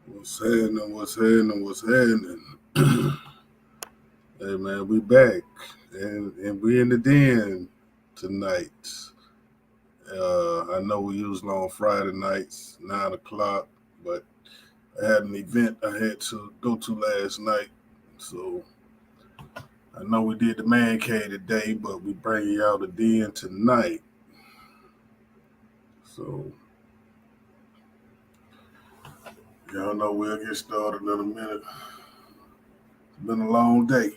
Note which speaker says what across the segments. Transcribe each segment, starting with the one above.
Speaker 1: What's happening? What's happening? What's happening? Hey man, we back and we in the den tonight. I know we usually on Friday nights, 9 o'clock, but I had an event I had to go to last night, so I know we did the man cave today, but we bring y'all the den tonight. So y'all know we'll get started in a minute. It's been a long day.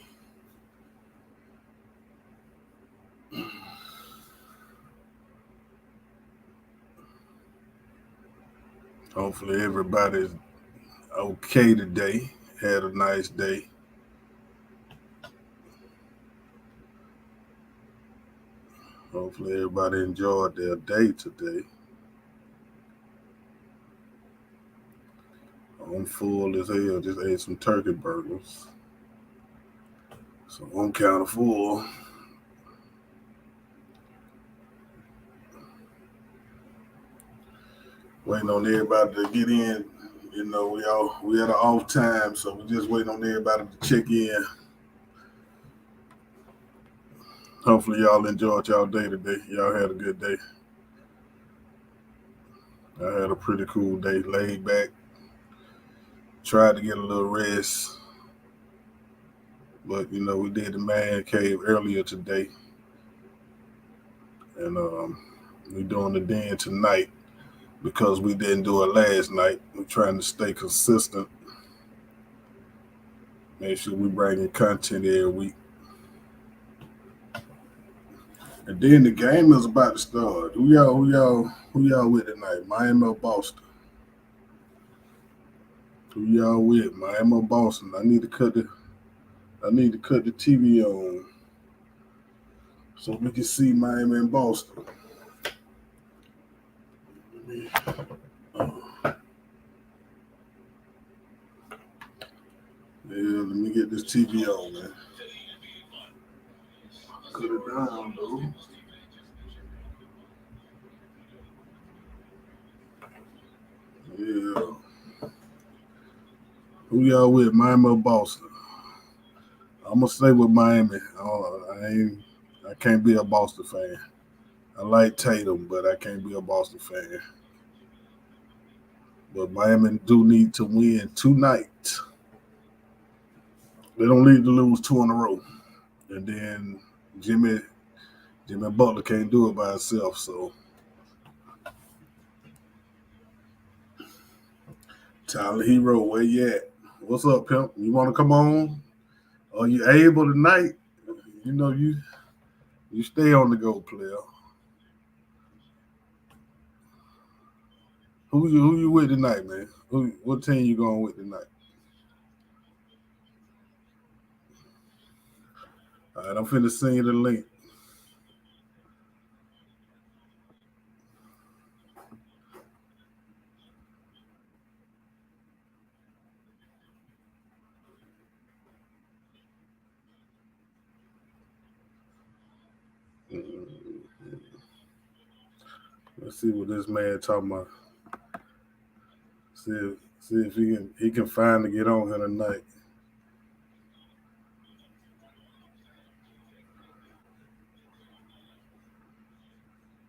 Speaker 1: Hopefully everybody's okay today. Had a nice day. Hopefully everybody enjoyed their day today. I'm full as hell. Just ate some turkey burgers. So I'm kind of full. Waiting on everybody to get in. You know, we had an off time, so we just waiting on everybody to check in. Hopefully y'all enjoyed y'all day today. Y'all had a good day. I had a pretty cool day. Laid back. Tried to get a little rest. But you know, we did the man cave earlier today. And we doing the den tonight because we didn't do it last night. We're trying to stay consistent. Make sure we bring in content every week. And then the game is about to start. Who y'all with tonight? Miami or Boston? Who y'all with? Miami or Boston? I need to cut the TV on so we can see Miami and Boston. Yeah, let me get this TV on, man. Cut it down, though. Yeah. Who y'all with? Miami or Boston? I'm gonna stay with Miami. I can't be a Boston fan. I like Tatum, but I can't be a Boston fan. But Miami do need to win tonight. They don't need to lose two in a row. And then Jimmy Jimmy Butler can't do it by himself. So Tyler Hero, where you at? What's up, pimp? You want to come on? Are you able tonight? You know you stay on the go, player. Who you with tonight, man? What team you going with tonight? All right, I'm finna send you the link. Let's see what this man talking about. See if he can find to get on here tonight.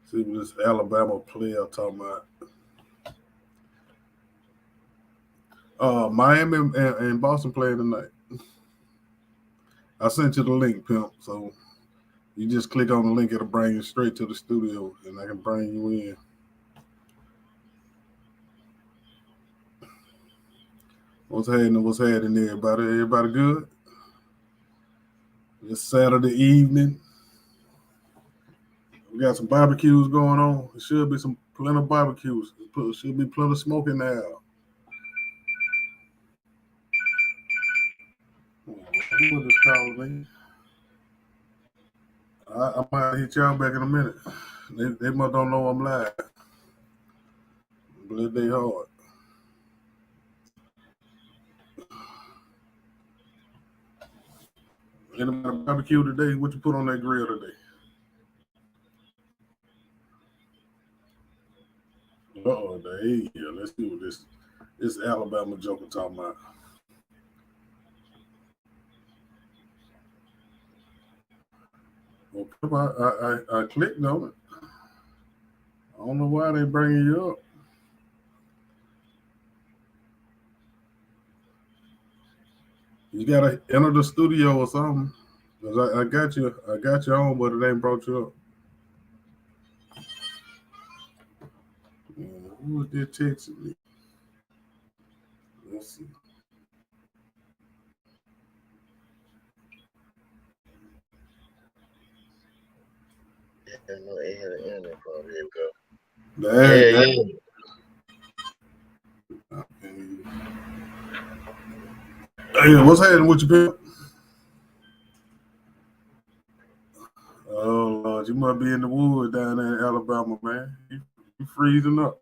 Speaker 1: See what this Alabama player talking about. Miami and Boston playing tonight. I sent you the link, pimp. So you just click on the link, it'll bring you straight to the studio, and I can bring you in. What's happening? What's happening, everybody? Everybody good? It's Saturday evening. We got some barbecues going on. There should be some plenty of barbecues. Should be plenty of smoking now. Who is calling me? I might hit y'all back in a minute. They must don't know I'm live. But they hard. Anybody barbecue today? What you put on that grill today? Oh, there you go. Let's see what this. It's Alabama Joker talking about. Well, I clicked on it. I don't know why they bringing you up. You gotta enter the studio or something. 'Cause I got you on, but it ain't brought you up. Yeah, who did text me? Let's see.
Speaker 2: Yeah, no, it had an internet problem. Here we go.
Speaker 1: That,
Speaker 2: Yeah,
Speaker 1: that,
Speaker 2: yeah.
Speaker 1: hey, what's happening with you, Pimp? Oh Lord, you must be in the woods down there in Alabama, man. You freezing up.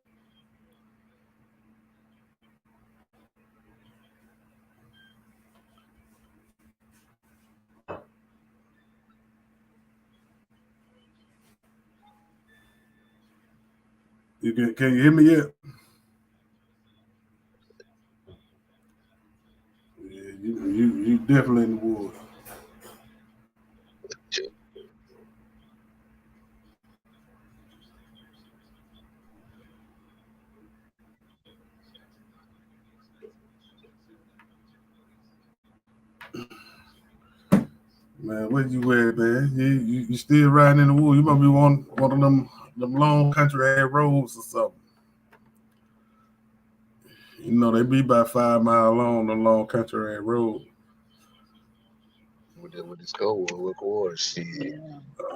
Speaker 1: Can you hear me yet? Yeah, you definitely in the woods. Man, where you at, man? You still riding in the woods? You must be one of them long country ass roads or something. You know they be about 5 miles long, the long country ass road.
Speaker 2: With the score, with course, shit.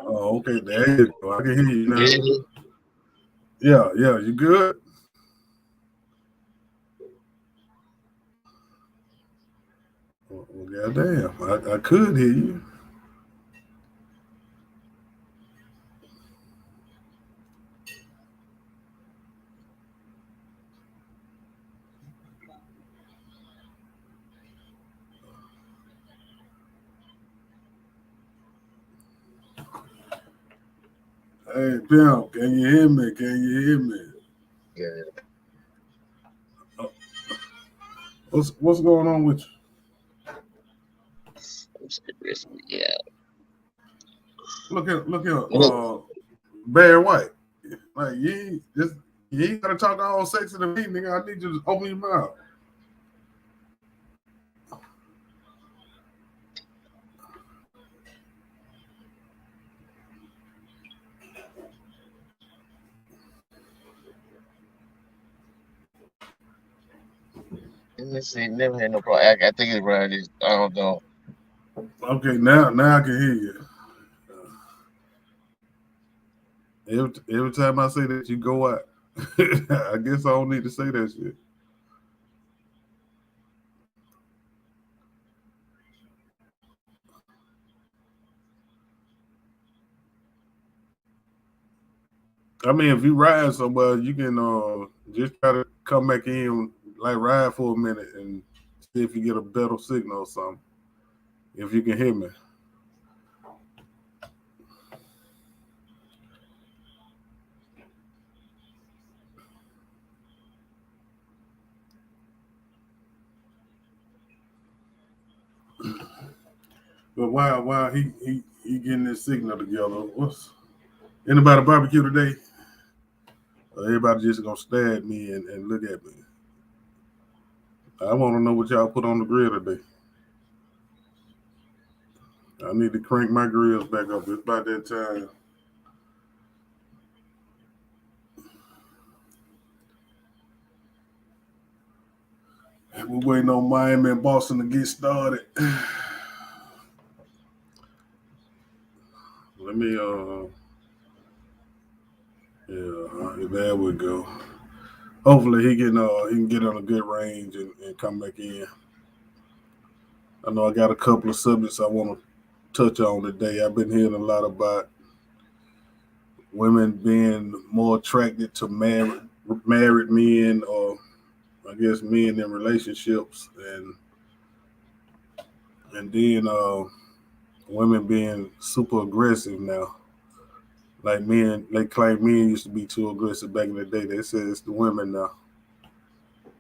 Speaker 1: Oh, okay, there you go. I can hear you now.
Speaker 2: Yeah,
Speaker 1: Yeah, you good? Well, goddamn, I could hear you. Hey, Pimp, can you hear me? Can you hear me?
Speaker 2: yeah.
Speaker 1: Uh, what's going on with you?
Speaker 2: I'm serious. Yeah.
Speaker 1: Look here,
Speaker 2: Look,
Speaker 1: Barry White. Like you ain't gotta talk all sexy to me, nigga. I need you to open your mouth.
Speaker 2: let's see, never had no problem. I think it's around this. I don't know.
Speaker 1: Okay, now I can hear you. Every time I say that, you go out. I guess I don't need to say that shit. I mean, if you ride somewhere, you can just try to come back in, like ride for a minute, and see if you get a better signal or something. If you can hear me. But while he getting this signal together, what's anybody barbecue today? Or everybody just gonna stare at me and look at me. I want to know what y'all put on the grill today. I need to crank my grills back up. It's about that time. We're waiting on Miami and Boston to get started. Let me yeah, there we go. Hopefully he can get on a good range and come back in. I know I got a couple of subjects I want to touch on today. I've been hearing a lot about women being more attracted to married men, or I guess men in relationships, and then women being super aggressive now. Like men, they claim men used to be too aggressive back in the day. They say it's the women now.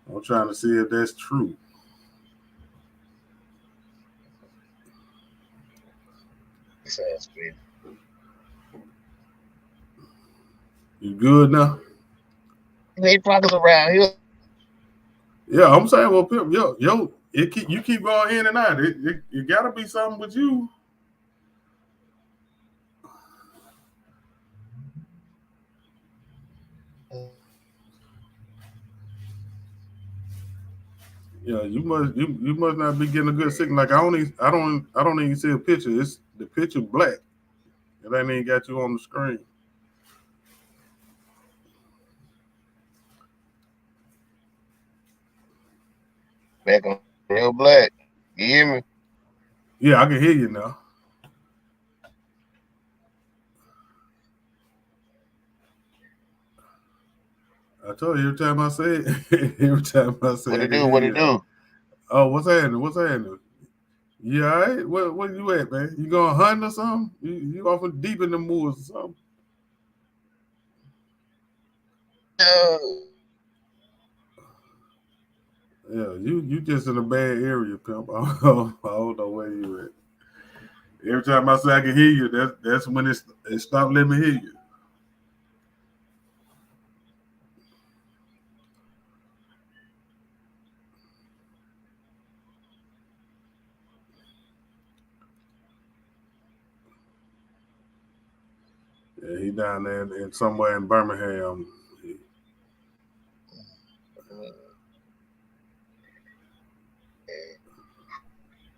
Speaker 1: I'm trying to see if that's true.
Speaker 2: This ass crazy.
Speaker 1: You good now?
Speaker 2: He made progress around here.
Speaker 1: Yeah, I'm saying, well, Pimp, you keep going in and out. It gotta be something with you. Yeah, you must not be getting a good signal. Like I don't even see a picture. It's the picture black. It ain't even got you on the screen.
Speaker 2: Back on real black. You hear me?
Speaker 1: Yeah, I can hear you now. I told you every time I say it, every time I say
Speaker 2: What
Speaker 1: I
Speaker 2: it
Speaker 1: can
Speaker 2: do?
Speaker 1: hear
Speaker 2: What it
Speaker 1: you.
Speaker 2: do?
Speaker 1: Oh, what's happening? What's happening? Yeah, all right. Where you at, man? You going hunting or something? You off in deep in the woods or something? Yeah, you just in a bad area, pimp. I don't know where you at. Every time I say I can hear you, that's when it stopped letting me hear you. Yeah, he down there in somewhere in Birmingham.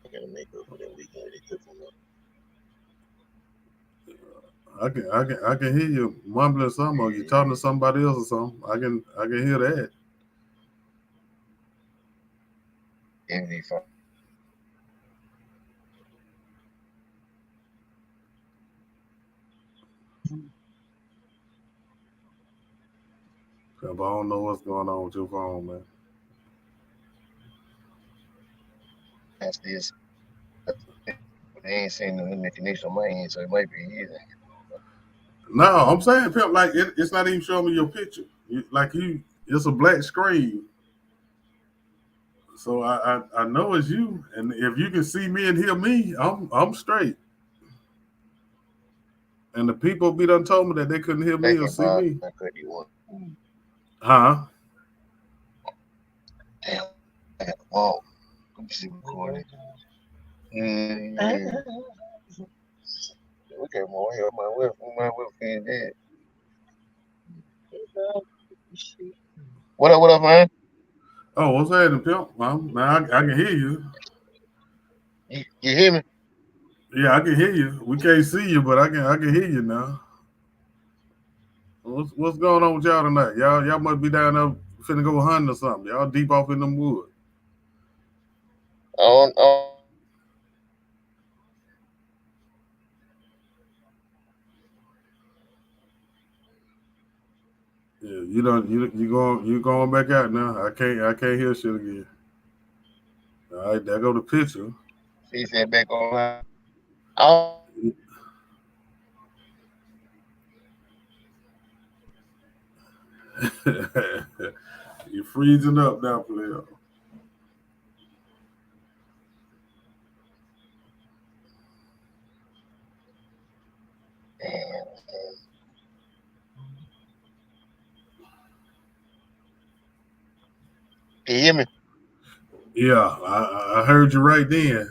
Speaker 2: I gotta make up for that weekend. They took from us.
Speaker 1: I can hear you mumbling something, or you talking to somebody else or something. I can hear that.
Speaker 2: MV5.
Speaker 1: But I don't know what's going on with your phone, man.
Speaker 2: That's this. But they ain't seen the limit connection on my end, so it might be easy.
Speaker 1: No, I'm saying, pimp, like it's not even showing me your picture. It's a black screen. So I know it's you, and if you can see me and hear me, I'm straight. And the people be done told me that they couldn't hear me
Speaker 2: Back
Speaker 1: or
Speaker 2: in
Speaker 1: see
Speaker 2: five,
Speaker 1: me.
Speaker 2: I could you one.
Speaker 1: Huh?
Speaker 2: Damn, I got to walk. Let me see recording. Mm-hmm. We got more here. My whip fan dead. What up, man?
Speaker 1: Oh, what's happening, pimp? Now I can hear you.
Speaker 2: You hear me?
Speaker 1: Yeah, I can hear you. We can't see you, but I can hear you now. What's going on with y'all tonight? Y'all must be down there finna go hunting or something. Y'all deep off in them woods.
Speaker 2: On
Speaker 1: Yeah, you going back out now. I can't hear shit again. All right, there go the picture.
Speaker 2: she said back online. Oh,
Speaker 1: You freezing up now, player.
Speaker 2: damn. Can you hear me?
Speaker 1: Yeah, I heard you right then.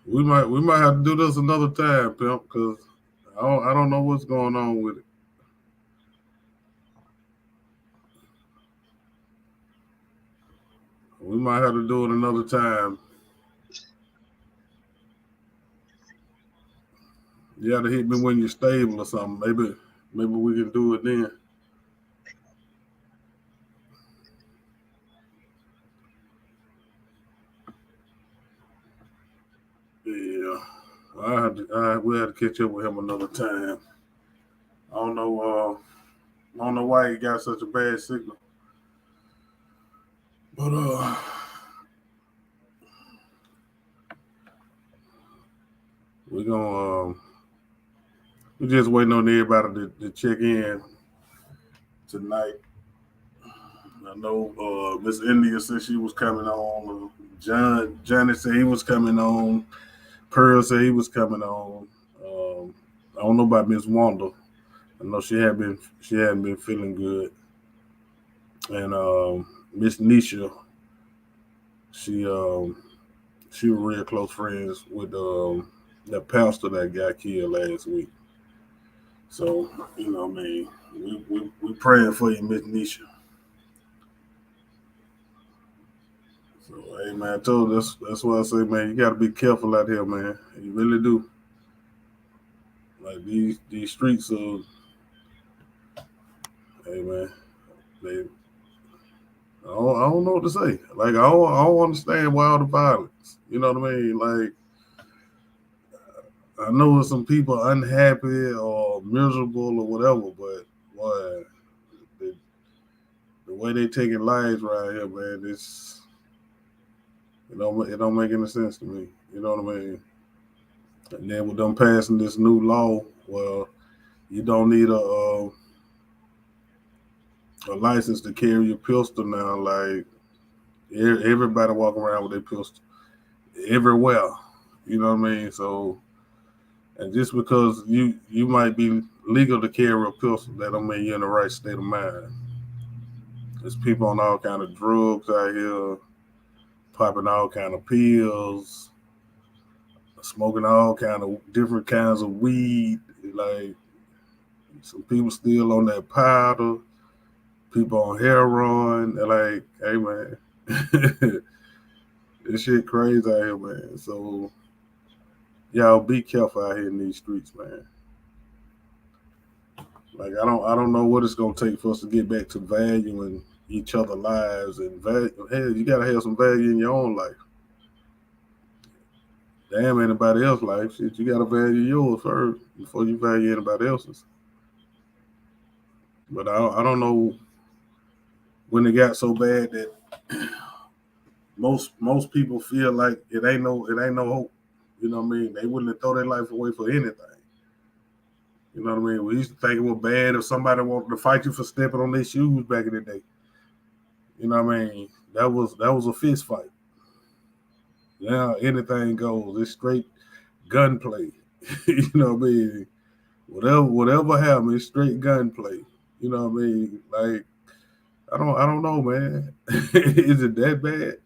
Speaker 1: We might have to do this another time, pimp, because I don't know what's going on with it. We might have to do it another time. You have to hit me when you're stable or something. Maybe we can do it then. Yeah. We'll have to catch up with him another time. I don't know I don't know why he got such a bad signal. But we're gonna we're just waiting on everybody to check in tonight. I know Miss India said she was coming on. Johnny said he was coming on. Pearl said he was coming on. I don't know about Miss Wanda. I know she hadn't been feeling good. And Miss Nisha, she she was real close friends with that pastor that got killed last week. So, I mean, we praying for you, Miss Nisha. So, hey man, I told you, that's why I say, man, you gotta be careful out here, man. You really do. Like these streets are, hey man, they I don't know what to say. Like I don't understand why all the violence. You know what I mean? Like I know some people unhappy or miserable or whatever, but boy, the, the way they taking lives right here, man, it don't make any sense to me. You know what I mean? And then with them passing this new law, well, you don't need a license to carry a pistol now. Like everybody walking around with their pistol everywhere. You know what I mean? So, and just because you might be legal to carry a pistol, that don't mean you're in the right state of mind. There's people on all kind of drugs out here, popping all kind of pills, smoking all kind of different kinds of weed. Like some people still on that powder, people on heroin. They're like, hey man, this shit crazy out here, man. So y'all be careful out here in these streets, man. Like I don't know what it's gonna take for us to get back to valuing each other lives and value. Hell, you gotta have some value in your own life. Damn anybody else's life. Shit, you gotta value yours first before you value anybody else's. But I don't know when it got so bad that most people feel like it ain't no hope. You know what I mean? They wouldn't throw their life away for anything. You know what I mean? We used to think it was bad if somebody wanted to fight you for stepping on their shoes back in the day. You know what I mean? That was a fist fight. Now anything goes. It's straight gunplay. You know what I mean? Whatever happens, it's straight gunplay. You know what I mean? Like I don't know, man. Is it that bad?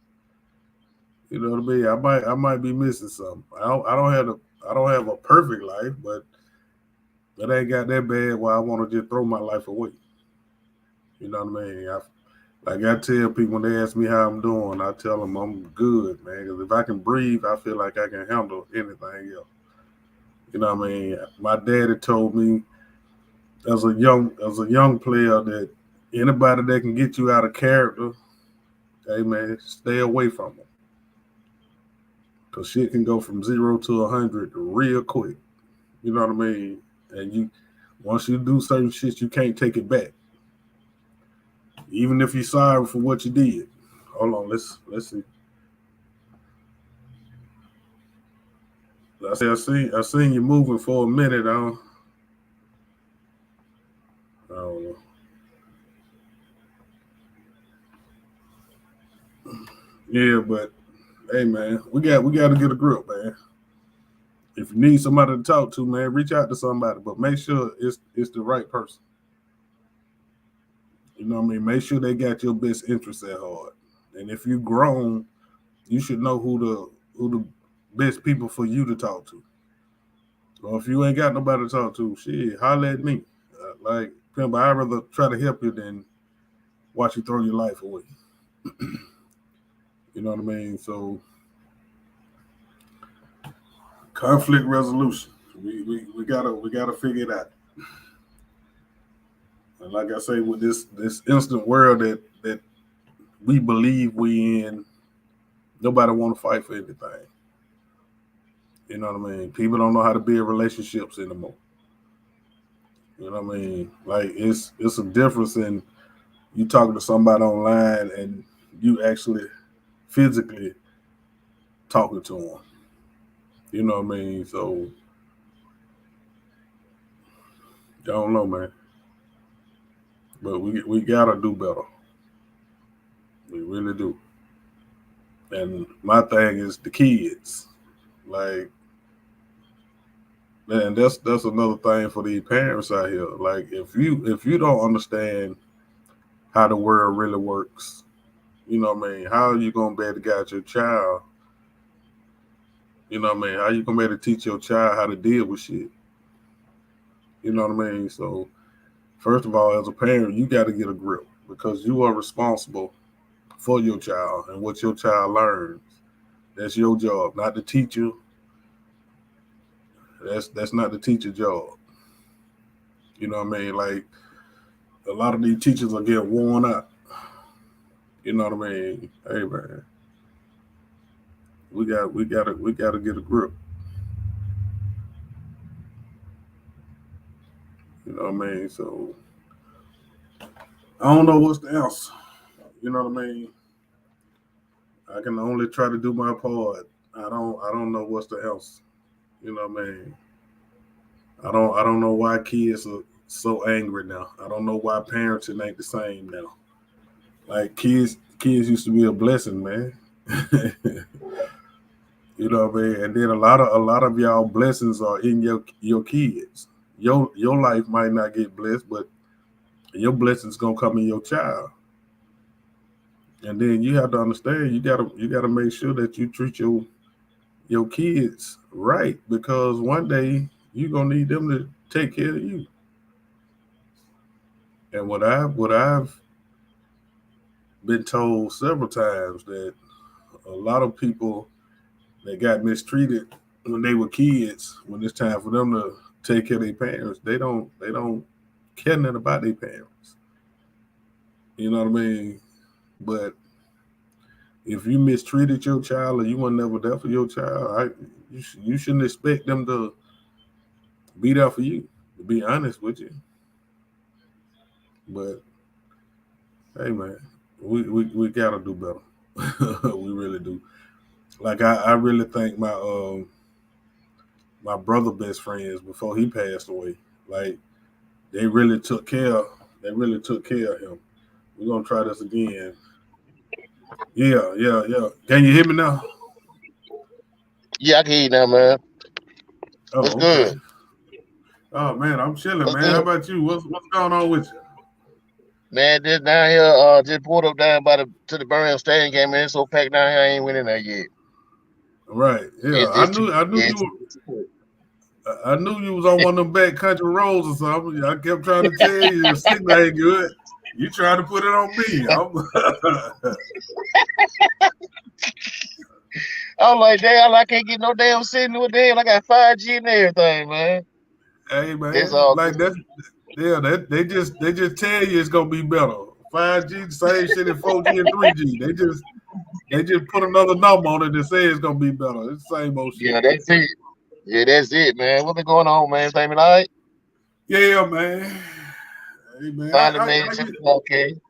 Speaker 1: You know what I mean? I might be missing something. I don't have a perfect life, but it ain't got that bad where I want to just throw my life away. You know what I mean? Like I tell people when they ask me how I'm doing, I tell them I'm good, man. Because if I can breathe, I feel like I can handle anything else. You know what I mean? My daddy told me as a young player that anybody that can get you out of character, hey man, stay away from them. Cause shit can go from 0 to 100 real quick. You know what I mean? And you once you do certain shit, you can't take it back. Even if you're sorry for what you did. Hold on, let's see. I seen you moving for a minute. I don't know. Yeah, but hey man, we got to get a grip, man. If you need somebody to talk to, man, reach out to somebody, but make sure it's the right person. You know what I mean? Make sure they got your best interests at heart. And if you grown, you should know who the best people for you to talk to. Or if you ain't got nobody to talk to, shit, holler at me. Like, remember, I'd rather try to help you than watch you throw your life away. You know what I mean? So, conflict resolution. We gotta figure it out. And like I say, with this instant world that we believe we in, nobody want to fight for anything. You know what I mean? People don't know how to build relationships anymore. You know what I mean? Like it's a difference in you talking to somebody online and you actually physically talking to them. You know what I mean? So I don't know, man. But we gotta do better. We really do. And my thing is the kids. Like, and that's another thing for the parents out here. Like, if you don't understand how the world really works, you know what I mean? How are you gonna be able to guide your child? You know what I mean? How you gonna be able to teach your child how to deal with shit? You know what I mean? So first of all, as a parent, you got to get a grip because you are responsible for your child and what your child learns. That's your job, not the teacher. That's not the teacher job. You know what I mean? Like a lot of these teachers are getting worn out. You know what I mean? Hey man, we gotta get a grip. You know what I mean? So I don't know what's the answer. You know what I mean? I can only try to do my part. I don't know what's the answer. You know what I mean? I don't know why kids are so angry now. I don't know why parenting ain't the same now. Like kids used to be a blessing, man. You know what I mean? And then a lot of y'all blessings are in your kids. Your life might not get blessed, but your blessings gonna come in your child. And then you have to understand you gotta make sure that you treat your kids right because one day you're gonna need them to take care of you. And what I've been told several times that a lot of people that got mistreated when they were kids, when it's time for them to take care of their parents, they don't care nothing about their parents. You know what I mean? But if you mistreated your child or you were never there for your child, you shouldn't expect them to be there for you. To be honest with you, but hey man, we gotta do better. We really do. Like I really think my brother best friends before he passed away. Like they really took care. They really took care of him. We're gonna try this again. Yeah, yeah, yeah. Can you hear me now?
Speaker 2: Yeah, I can hear you now, man. What's
Speaker 1: Oh, okay.
Speaker 2: good?
Speaker 1: Oh man, I'm chilling,
Speaker 2: What's
Speaker 1: man. How
Speaker 2: good?
Speaker 1: about you? What's going on with you?
Speaker 2: Man, just down here, just pulled up down by the to the Birmingham Stadium game, man. It's so packed down here, I ain't went in there yet.
Speaker 1: Right. Yeah.
Speaker 2: It's
Speaker 1: I
Speaker 2: too,
Speaker 1: knew I knew
Speaker 2: yeah,
Speaker 1: you were I knew you was on one of them back country roads or something. I kept trying to tell you the signal ain't good. You trying to put it on me.
Speaker 2: I'm like, damn, I can't get no damn signal. Damn, I got 5G and everything, man.
Speaker 1: Hey
Speaker 2: It's
Speaker 1: man,
Speaker 2: all
Speaker 1: like
Speaker 2: good.
Speaker 1: that's yeah, they just tell you it's gonna be better. 5G, the same shit in 4G and 3G. They just put another number on it that says it's gonna be better. It's the same old shit.
Speaker 2: Yeah, that's it. Yeah, that's it, man. What been going on, man? Everything been all right?
Speaker 1: Yeah, man. Hey man,
Speaker 2: Finally made it to the podcast.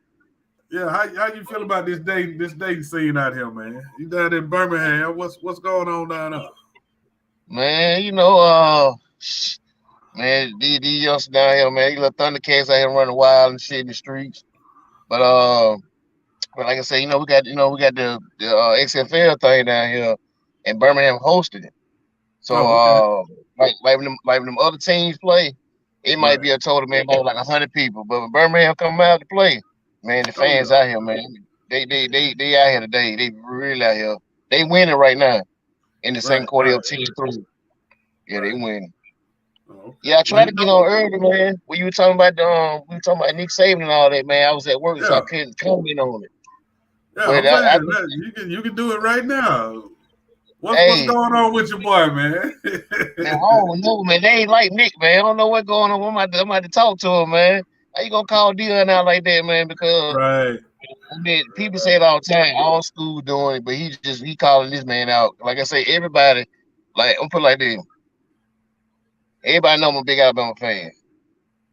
Speaker 1: how you feel about this dating scene out here, man? You down in Birmingham? What's going on down there?
Speaker 2: Man, man, these youngsters down here, man, these little Thundercats out here running wild and shit in the streets. But but like I said, we got the XFL thing down here, and Birmingham hosted it. So
Speaker 1: Oh, okay.
Speaker 2: like when them other teams play, it might
Speaker 1: Right.
Speaker 2: be a total man about like 100 people. But when Birmingham come out to play, man, the
Speaker 1: Oh
Speaker 2: fans
Speaker 1: yeah.
Speaker 2: out here, man, they out here today. They really out here. They winning right now in the second
Speaker 1: Right,
Speaker 2: quarter
Speaker 1: right,
Speaker 2: of team three. Yeah, they
Speaker 1: right.
Speaker 2: winning.
Speaker 1: Oh, okay.
Speaker 2: Yeah, I
Speaker 1: Well,
Speaker 2: tried to get on early, man. When you were talking about we were talking about Nick Saban and all that, man. I was at work, so I
Speaker 1: yeah,
Speaker 2: couldn't comment on it.
Speaker 1: yeah.
Speaker 2: But
Speaker 1: I'm saying
Speaker 2: I just,
Speaker 1: that you can do it right now. What's
Speaker 2: hey,
Speaker 1: going on with your boy, man?
Speaker 2: man, I don't know, man. They ain't like Nick, man. I don't know what's going on. I'm about to talk to him, man. How you gonna call Dion out like that, man? Because
Speaker 1: Right,
Speaker 2: I mean, people say it all the time. All school doing it, but he calling this man out. Like I say, everybody, like I'm put it like this. Everybody know I'm a big Alabama fan,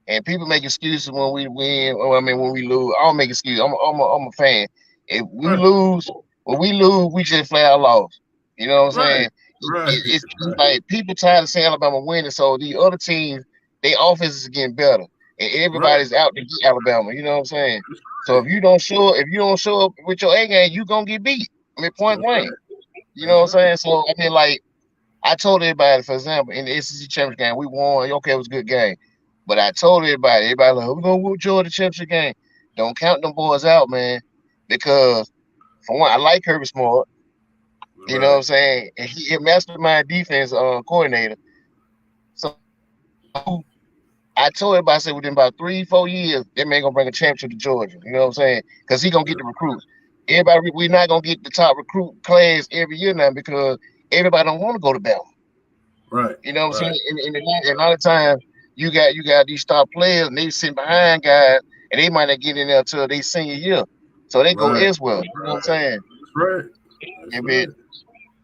Speaker 2: and people make excuses when we win. Or I mean, when we lose, I don't make excuses. I'm a fan. If we
Speaker 1: right,
Speaker 2: lose, when we lose, we just flat out lost. You know what I'm
Speaker 1: right,
Speaker 2: saying?
Speaker 1: right,
Speaker 2: It's
Speaker 1: right.
Speaker 2: like people tired of saying Alabama winning, so the other teams their offense is getting better, and
Speaker 1: Right.
Speaker 2: everybody's out to get Alabama. You know what I'm saying?
Speaker 1: That's
Speaker 2: So
Speaker 1: right.
Speaker 2: if you don't show up with your A game, you gonna get beat. I mean, point
Speaker 1: That's
Speaker 2: blank.
Speaker 1: right.
Speaker 2: You know
Speaker 1: That's
Speaker 2: what I'm
Speaker 1: right.
Speaker 2: saying? So I mean, like I told everybody, for example, in the SEC championship game, we won. Okay, it was a good game, but I told everybody like, we're gonna whoop Georgia championship game. Don't count them boys out, man, because for one, I like Kirby Smart. You know what
Speaker 1: Right.
Speaker 2: I'm saying? And he a mastermind defense coordinator. So I told everybody, I said within about 3, 4 years, that man gonna bring a championship to Georgia. You know what I'm saying? Because he gonna get
Speaker 1: Yeah.
Speaker 2: the recruits. Everybody, we're not gonna get the top recruit class every year now because everybody don't want to go to Bama.
Speaker 1: Right.
Speaker 2: You know what I'm saying?
Speaker 1: Right.
Speaker 2: And a lot of times you got these star players and they sitting behind guys and they might not get in there until they senior year. So they go
Speaker 1: Right.
Speaker 2: elsewhere. You know what I'm
Speaker 1: Right.
Speaker 2: saying?
Speaker 1: That's right. That's
Speaker 2: And bit
Speaker 1: right.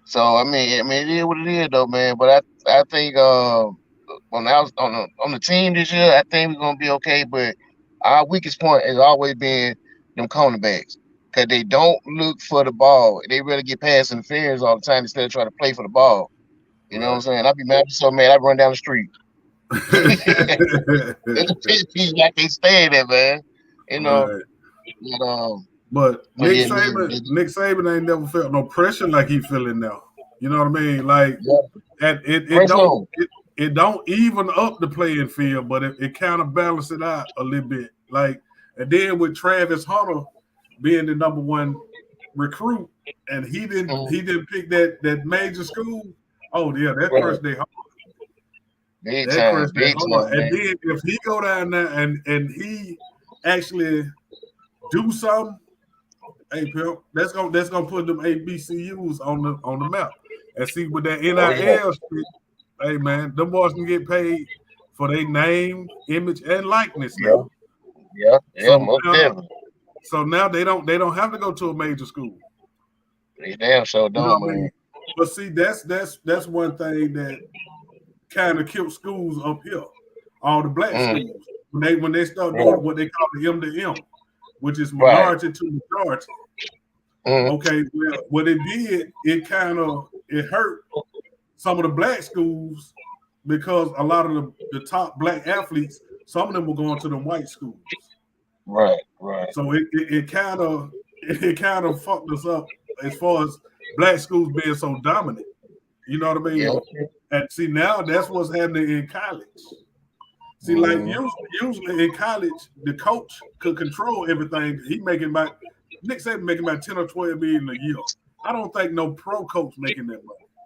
Speaker 2: so I mean it is what it is though, man. But I think when I was on the team this year, I think we're gonna be okay. But our weakest point has always been them cornerbacks. Cause they don't look for the ball. They really get pass interference all the time instead of trying to play for the ball. You know what I'm
Speaker 1: Right.
Speaker 2: saying? I'd be mad, so mad. I run down the street. It's a pit piece like they stay there, man. You know,
Speaker 1: Right.
Speaker 2: but
Speaker 1: But
Speaker 2: but
Speaker 1: Nick
Speaker 2: yeah, man,
Speaker 1: Saban, Nick Saban ain't never felt no pressure like he feeling now. You know what I mean? Like,
Speaker 2: yeah,
Speaker 1: and
Speaker 2: press on.
Speaker 1: it don't even up the playing field, but it kind of balance it out a little bit. Like, and then with Travis Hunter being the number one recruit, and
Speaker 2: Mm,
Speaker 1: he didn't pick that major school. Oh yeah, that
Speaker 2: right.
Speaker 1: crushed their heart. That crushed their
Speaker 2: Big
Speaker 1: heart.
Speaker 2: time,
Speaker 1: And
Speaker 2: man.
Speaker 1: then if he go down there and he actually do something, hey Pimp, that's gonna put them HBCUs on the map. And see with that
Speaker 2: Oh yeah,
Speaker 1: NIL shit, hey man, them boys can get paid for their name, image, and likeness now.
Speaker 2: yeah, yeah,
Speaker 1: So
Speaker 2: most
Speaker 1: now,
Speaker 2: definitely.
Speaker 1: they don't have to go to a major school.
Speaker 2: They damn sure
Speaker 1: You know
Speaker 2: don't,
Speaker 1: what I
Speaker 2: man.
Speaker 1: mean? But see, that's one thing that kind of killed schools up here. All the black
Speaker 2: Mm,
Speaker 1: schools when they start doing
Speaker 2: right,
Speaker 1: what they call the M to M, which is
Speaker 2: right.
Speaker 1: minority to majority.
Speaker 2: Mm,
Speaker 1: Okay, well, what it did, it hurt some of the black schools because a lot of the top black athletes, some of them were going to the white schools.
Speaker 2: right, right.
Speaker 1: So it kind of it kind of fucked us up as far as black schools being so dominant. You know what I
Speaker 2: Yeah.
Speaker 1: mean? And see now that's what's happening in college. See, like
Speaker 2: Mm.
Speaker 1: usually in college, the coach could control everything. He making about Nick Saban making about 10 or 12 million a year. I don't think no pro coach making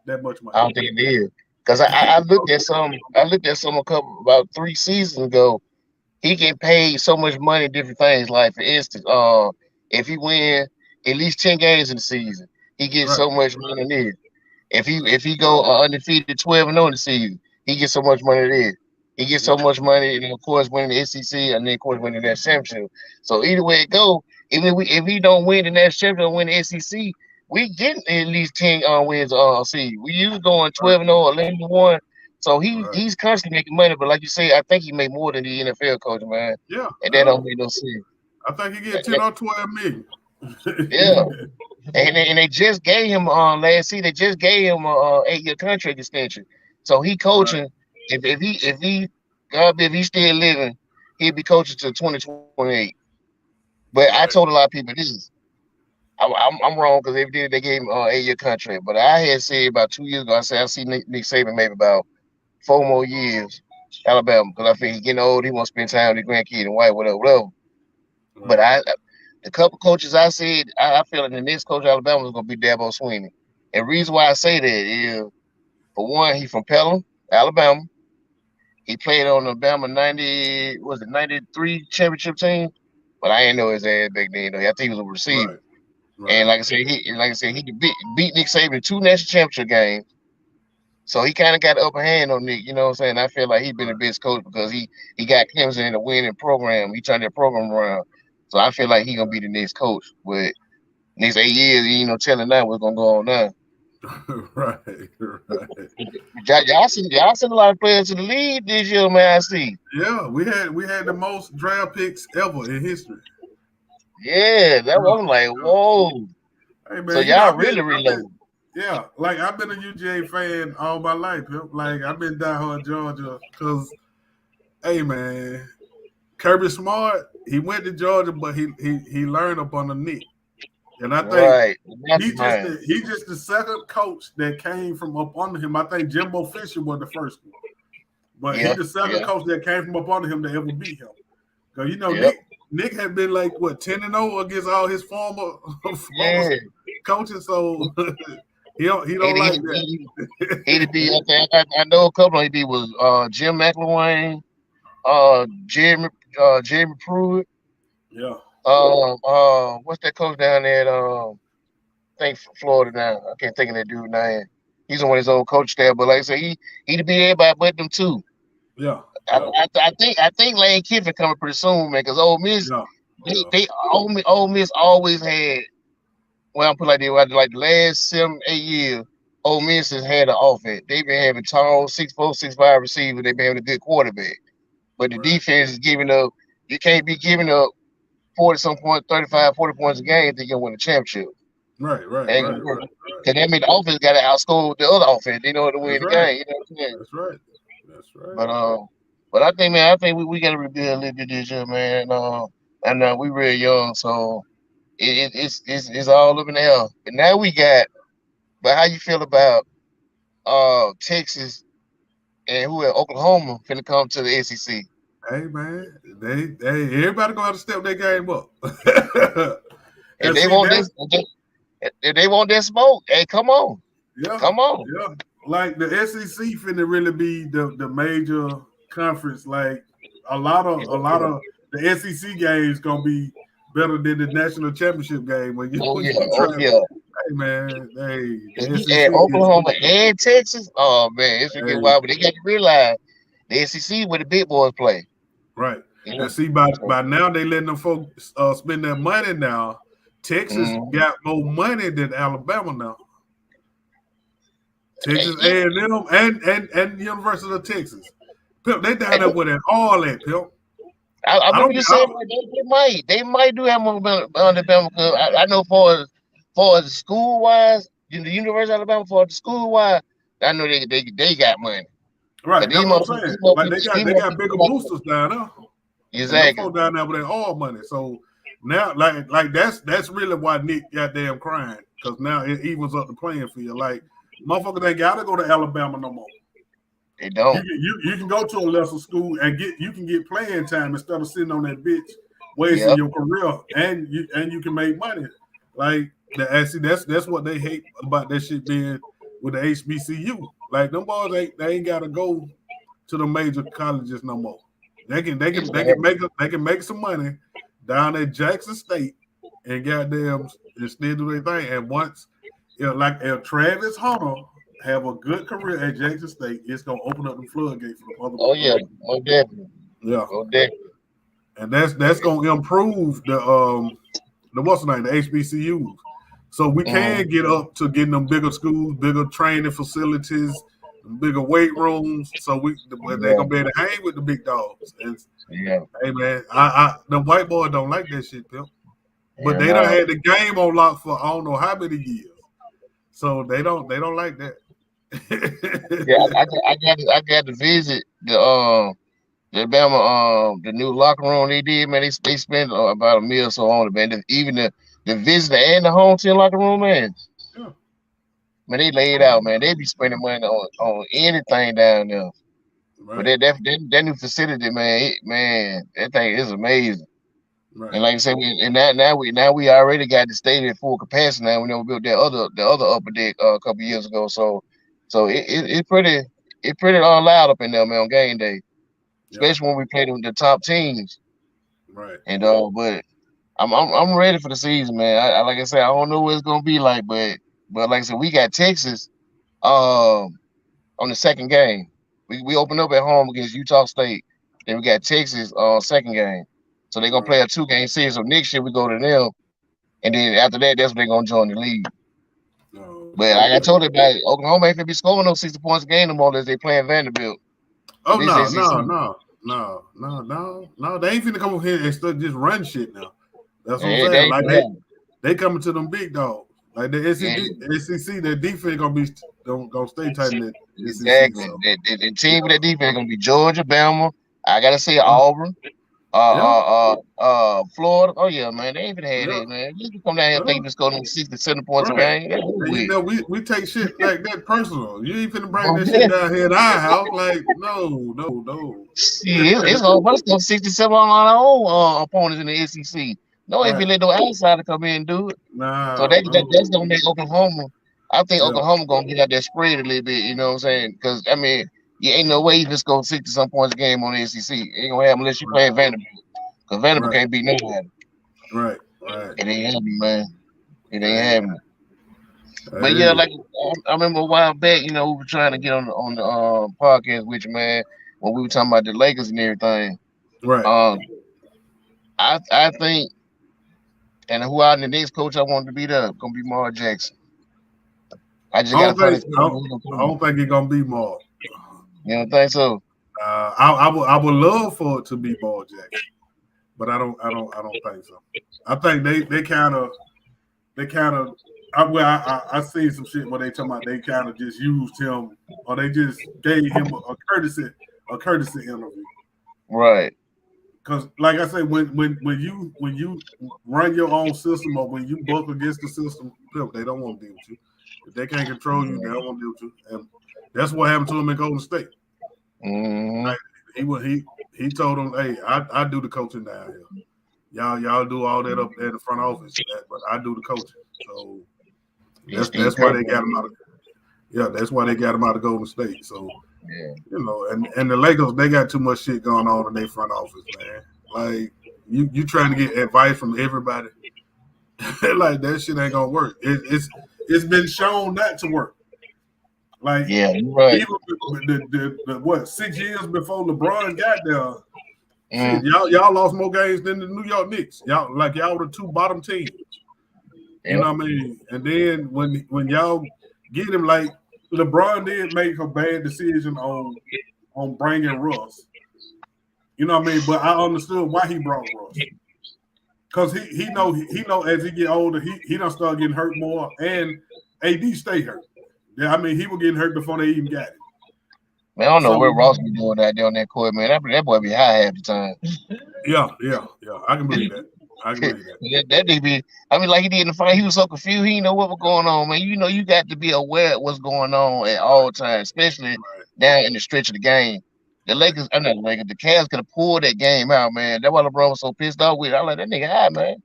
Speaker 1: that much money.
Speaker 2: I don't think it is. Cause I looked at some. I looked at some a couple about 3 seasons ago. He can pay so much money in different things. Like for instance, if he win at least 10 games in the season, he gets
Speaker 1: Right,
Speaker 2: so much money in this. If he go undefeated 12-0 in the season, he gets so much money there. He gets so
Speaker 1: right,
Speaker 2: much money, and then of course winning the SEC, and then of course winning that championship. So either way it go, even if he don't win the national championship, win the SEC, we getting at least 10 wins seed. We usually going
Speaker 1: right,
Speaker 2: 12-0, 11-1. So
Speaker 1: right.
Speaker 2: he's constantly making money, but like you say, I think he made more than the NFL coach, man,
Speaker 1: Yeah,
Speaker 2: and that
Speaker 1: yeah.
Speaker 2: don't make no sense.
Speaker 1: I think he get
Speaker 2: That-
Speaker 1: 10
Speaker 2: that-
Speaker 1: or 12 million.
Speaker 2: yeah, and they just gave him last season. They just gave him a 8-year contract extension. So he
Speaker 1: Right,
Speaker 2: coaching. If he God, if he's still living, he'll be coaching till 2028. But I told a
Speaker 1: right,
Speaker 2: lot of people this is I'm wrong because they gave him 8-year contract. But I had said about 2 years ago, I said I see Nick Saban maybe about 4 more years Alabama because I think he's getting old. He wants to spend time with his grandkid and wife, whatever, whatever. But
Speaker 1: right,
Speaker 2: the couple coaches I said, I feel like the next coach of Alabama is going to be Dabo Swinney. And the reason why I say that is, for one, he from Pelham, Alabama. He played on the Alabama 93 championship team, but I ain't know his ass back then. Though. I think he was a receiver.
Speaker 1: right,
Speaker 2: And
Speaker 1: right,
Speaker 2: like I said, he could beat Nick Saban in 2 national championship games. So he kind of got the upper hand on Nick. You know what I'm saying? I feel like he been the
Speaker 1: right.
Speaker 2: best coach because he got Clemson in the winning program. He turned that program around. So I feel like he gonna be the next coach. But next 8 years, you know, telling that what's gonna go on now.
Speaker 1: Right, right.
Speaker 2: Y'all seen a lot of players to the league this year, man. I see.
Speaker 1: Yeah, we had the most draft picks ever in history.
Speaker 2: Yeah, that
Speaker 1: Yeah,
Speaker 2: was I'm like,
Speaker 1: yeah.
Speaker 2: whoa.
Speaker 1: Hey
Speaker 2: So
Speaker 1: man,
Speaker 2: y'all
Speaker 1: I've
Speaker 2: really
Speaker 1: been
Speaker 2: reload.
Speaker 1: yeah, like I've been a UGA fan all my life. Like I've been diehard Georgia because Hey man, Kirby Smart, he went to Georgia, but he learned up on the Nick. And I think
Speaker 2: Right. The mastermind.
Speaker 1: he just the second coach that came from up under him. I think Jimbo Fisher was the first one. But he
Speaker 2: Yeah.
Speaker 1: the second
Speaker 2: Yeah.
Speaker 1: coach that came from up under him to ever beat him. Because
Speaker 2: Yep.
Speaker 1: Nick had been like what 10-0 against all his former
Speaker 2: Yeah.
Speaker 1: coaches, so he
Speaker 2: He,
Speaker 1: don't like
Speaker 2: he,
Speaker 1: that.
Speaker 2: he, he'd be. I know a couple. He was Jim McElwain, Jeremy Jeremy Pruitt.
Speaker 1: Yeah,
Speaker 2: What's that coach down there? I think Florida now. I can't think of that dude name. He's on his own coach there, but like I said, he'd be everybody but them two.
Speaker 1: yeah,
Speaker 2: I,
Speaker 1: yeah,
Speaker 2: I think Lane Kiffin coming pretty soon, man. Because Ole Miss,
Speaker 1: yeah. Yeah.
Speaker 2: Ole Miss always had. Well, I put like this, like the last 7, 8 years, Ole Miss has had an offense. They've been having tall 6'4", 6'5" receivers. They've been having a good quarterback, but the
Speaker 1: Right,
Speaker 2: defense is giving up. You can't be giving up 40 some points, 35, 40 points a game to get win a championship.
Speaker 1: right, right,
Speaker 2: It ain't
Speaker 1: right,
Speaker 2: gonna work.
Speaker 1: right, right.
Speaker 2: Cause that means the offense got to outscore the other offense. You know to win
Speaker 1: That's
Speaker 2: the
Speaker 1: right.
Speaker 2: game. You know what I'm saying?
Speaker 1: That's right. That's right.
Speaker 2: But I think man, I think we got to rebuild a little bit this year, man. And we real young, so it's all up in the air. But now we got. But how you feel about Texas and who at Oklahoma finna come to the SEC?
Speaker 1: Hey man, they everybody gonna have to step their game up.
Speaker 2: If
Speaker 1: And
Speaker 2: they
Speaker 1: see
Speaker 2: want
Speaker 1: that,
Speaker 2: this, if they want that smoke, hey,
Speaker 1: yeah,
Speaker 2: come on.
Speaker 1: yeah. Like the SEC finna really be the major conference. Like a lot of the SEC games gonna be better than the national championship game when you
Speaker 2: Oh
Speaker 1: when
Speaker 2: yeah,
Speaker 1: you
Speaker 2: oh
Speaker 1: try.
Speaker 2: yeah.
Speaker 1: Hey man, hey,
Speaker 2: If
Speaker 1: the
Speaker 2: you add
Speaker 1: SEC is
Speaker 2: Oklahoma and Texas, oh man, it's gonna get
Speaker 1: hey
Speaker 2: wild. But they got to realize the SEC where the big boys play.
Speaker 1: right.
Speaker 2: You
Speaker 1: And
Speaker 2: know,
Speaker 1: see by
Speaker 2: so,
Speaker 1: by now they letting them folks spend their money now. Texas
Speaker 2: mm,
Speaker 1: got more money than Alabama now. Texas
Speaker 2: yeah,
Speaker 1: A&M and University of Texas. Pimp, they down there with it all that, Pimp.
Speaker 2: I
Speaker 1: I
Speaker 2: remember
Speaker 1: don't
Speaker 2: you
Speaker 1: get I
Speaker 2: saying
Speaker 1: don't,
Speaker 2: like, they might do have more on Alabama because I know for school wise, in the University of Alabama for the school wise, I know they got money. Cause
Speaker 1: right.
Speaker 2: these
Speaker 1: That's what I'm
Speaker 2: motherfuckers,
Speaker 1: saying.
Speaker 2: these
Speaker 1: Like
Speaker 2: motherfuckers, these
Speaker 1: they got
Speaker 2: motherfuckers
Speaker 1: bigger
Speaker 2: like
Speaker 1: boosters down there. And them
Speaker 2: exactly.
Speaker 1: folks down there with their all money. So now like that's really why Nick goddamn crying. Cause now it evens up the playing field. Like motherfuckers ain't gotta go to Alabama no more.
Speaker 2: They
Speaker 1: You
Speaker 2: don't.
Speaker 1: can you can go to a lesser school and get playing time instead of sitting on that bitch wasting
Speaker 2: Yep.
Speaker 1: your career and you can make money. Like see that's what they hate about that shit being with the HBCU. Like them boys they ain't gotta go to the major colleges no more.
Speaker 2: Exactly.
Speaker 1: They can make some money down at Jackson State and goddamn and still do their thing. And once like if Travis Hunter have a good career at Jackson State, it's gonna open up the floodgates for the
Speaker 2: Oh
Speaker 1: other
Speaker 2: yeah, most definitely.
Speaker 1: yeah.
Speaker 2: Most definitely.
Speaker 1: And that's gonna improve the what's the name, the HBCUs. So we
Speaker 2: Mm,
Speaker 1: can get up to getting them bigger schools, bigger training facilities, bigger weight rooms. So they're
Speaker 2: yeah.
Speaker 1: gonna be able to hang with the big dogs. And
Speaker 2: Yeah.
Speaker 1: hey man, I the white boys don't like that shit, Pimp. But
Speaker 2: Yeah.
Speaker 1: they done
Speaker 2: No.
Speaker 1: had the game on lock for I don't know how many years. So they don't like that.
Speaker 2: Yeah. I got to visit the Alabama the new locker room they did, man. They spent about a meal so on it, man. Even the visitor and the home team locker room, man.
Speaker 1: Yeah,
Speaker 2: Man, they laid out, man. They be spending money on anything down there. But
Speaker 1: right,
Speaker 2: that new facility, man, that thing is amazing. And
Speaker 1: right.
Speaker 2: like I said, and now we already got the stadium at full capacity. Now we know we built the other upper deck a couple years ago. So it pretty all loud up in there, man, on game day,
Speaker 1: Yeah,
Speaker 2: especially when we play the top teams.
Speaker 1: right,
Speaker 2: And but I'm ready for the season, man. Like I said, I don't know what it's gonna be like, but like I said, we got Texas on the second game. We open up at home against Utah State. Then we got Texas second game. So they're gonna
Speaker 1: right.
Speaker 2: play a 2 game series. So next year we go to them, and then after that, that's when they're gonna join the league. But like I
Speaker 1: Okay.
Speaker 2: told you about it, Oklahoma ain't gonna be scoring no 60 points a game no more as they playing Vanderbilt.
Speaker 1: Oh
Speaker 2: But this
Speaker 1: no, no,
Speaker 2: SEC,
Speaker 1: no, no, no, no, no. They ain't finna come over here and just run shit now. That's what I'm
Speaker 2: they
Speaker 1: saying.
Speaker 2: ain't
Speaker 1: Like
Speaker 2: gonna happen.
Speaker 1: they coming to them big dogs. Like the
Speaker 2: Yeah,
Speaker 1: SEC, their defense gonna stay tight in the SEC.
Speaker 2: exactly.
Speaker 1: So
Speaker 2: The team with
Speaker 1: yeah,
Speaker 2: that defense gonna be Georgia, Bama, I gotta say
Speaker 1: Yeah,
Speaker 2: Auburn,
Speaker 1: yeah,
Speaker 2: Florida. Oh yeah, man, they ain't even had
Speaker 1: yeah.
Speaker 2: that, man. You can come down here
Speaker 1: Yeah.
Speaker 2: thinking it's going to 60, 70 points a
Speaker 1: Right.
Speaker 2: game. That's
Speaker 1: And you
Speaker 2: with.
Speaker 1: know, we take shit like that personal. You ain't finna bring that shit down here at our house. Like, no, no, no.
Speaker 2: Shit, it's all but it's 67 on our own opponents in the SEC. No, if you
Speaker 1: Right.
Speaker 2: let no outsider come in and do it. So
Speaker 1: Nah,
Speaker 2: that's
Speaker 1: no.
Speaker 2: gonna make Oklahoma. I think
Speaker 1: Yeah.
Speaker 2: Oklahoma gonna get out that spread a little bit. You know what I'm saying? Because I mean, you ain't no way you just go 60 some points a game on the SEC. It ain't gonna happen unless you
Speaker 1: Right.
Speaker 2: play Vanderbilt. Because Vanderbilt
Speaker 1: Right.
Speaker 2: can't beat nobody.
Speaker 1: Right. Right.
Speaker 2: It ain't happening, man. It ain't
Speaker 1: Hey,
Speaker 2: happening. But yeah,
Speaker 1: hey.
Speaker 2: like I remember a while back, we were trying to get on the podcast with you, man, when we were talking about the Lakers and everything.
Speaker 1: Right.
Speaker 2: Um, I think, and who out in the next coach I wanted to beat up gonna be Mar Jackson. I just
Speaker 1: I
Speaker 2: got a
Speaker 1: don't
Speaker 2: funny
Speaker 1: think I
Speaker 2: feeling
Speaker 1: don't,
Speaker 2: he's gonna
Speaker 1: I
Speaker 2: come.
Speaker 1: don't think it's gonna be more.
Speaker 2: You don't think so?
Speaker 1: I would love for it to be Ball Jackson, but I don't think so. I think they kind of I seen some shit where they talking about they kind of just used him or they just gave him a courtesy interview.
Speaker 2: Right.
Speaker 1: Because like I said, when you run your own system or when you buck against the system, they don't want to deal with you. If they can't control you, they don't want to deal with you. And that's what happened to him in Golden State.
Speaker 2: Mm-hmm.
Speaker 1: Like, he told them, "Hey, I do the coaching down here. Y'all do all that up there in the front office, but I do the coaching." So
Speaker 2: He's
Speaker 1: that's
Speaker 2: Steve
Speaker 1: that's why
Speaker 2: Kerr.
Speaker 1: they got him out of that's why they got him out of Golden State. So
Speaker 2: Yeah.
Speaker 1: and the Lakers, they got too much shit going on in their front office, man. Like you trying to get advice from everybody, like that shit ain't gonna work. It's been shown not to work. Like
Speaker 2: Yeah, you're right.
Speaker 1: even the what 6 years before LeBron got there,
Speaker 2: Mm,
Speaker 1: shit, y'all lost more games than the New York Knicks. Y'all were the two bottom teams. You
Speaker 2: yep.
Speaker 1: know what I mean? And then when y'all get him, like LeBron did make a bad decision on bringing Russ. You know what I mean? But I understood why he brought Russ. Cause he know as he get older, he don't start getting hurt more, and AD stay hurt. Yeah, I mean he was getting hurt before they even got him.
Speaker 2: Man, I don't know
Speaker 1: So
Speaker 2: where Ross be doing out there on that court, man. That boy be high half the time.
Speaker 1: yeah, I can believe that. I can believe that.
Speaker 2: That nigga be, I mean, like he did in the fight, he was so confused. He didn't know what was going on, man. You got to be aware of what's going on at all times, especially
Speaker 1: Right,
Speaker 2: down in the stretch of the game. The
Speaker 1: right.
Speaker 2: Lakers, I'm not the Lakers. The Cavs could have pulled that game out, man. That's why LeBron was so pissed off with it. I'm like, that nigga high, man.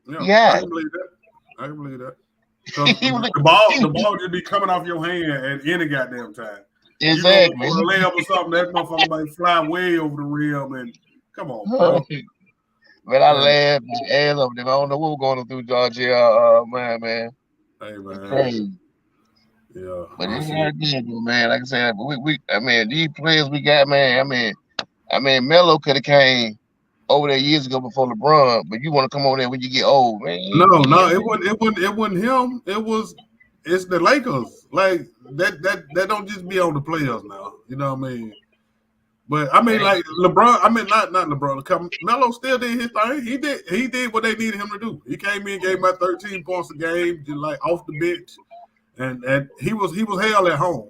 Speaker 1: Yeah,
Speaker 2: He
Speaker 1: I
Speaker 2: high.
Speaker 1: can believe that. I can believe that. Because
Speaker 2: He was
Speaker 1: the
Speaker 2: looking
Speaker 1: ball, the
Speaker 2: confused.
Speaker 1: ball just be coming off your hand at any goddamn time. You go
Speaker 2: Exactly.
Speaker 1: for a layup or something, that motherfucker might fly way over the rim. And come on, bro.
Speaker 2: Man, I
Speaker 1: Yeah,
Speaker 2: laughed my ass off them. I don't know what was going on through Georgia, man.
Speaker 1: hey
Speaker 2: It's
Speaker 1: man.
Speaker 2: crazy.
Speaker 1: Yeah,
Speaker 2: But
Speaker 1: I
Speaker 2: it's
Speaker 1: see.
Speaker 2: not good, man. Like I said, I mean, these players we got, man. I mean, Melo could have came over there years ago before LeBron, but you want to come over there when you get old, man.
Speaker 1: No, it wasn't him. It's the Lakers. Like that don't just be on the players now. You know what I mean? But I mean,
Speaker 2: Man,
Speaker 1: like LeBron. I mean, not LeBron. Melo still did his thing. He did what they needed him to do. He came in, gave about 13 points a game, just like off the bench, and he was hell at home.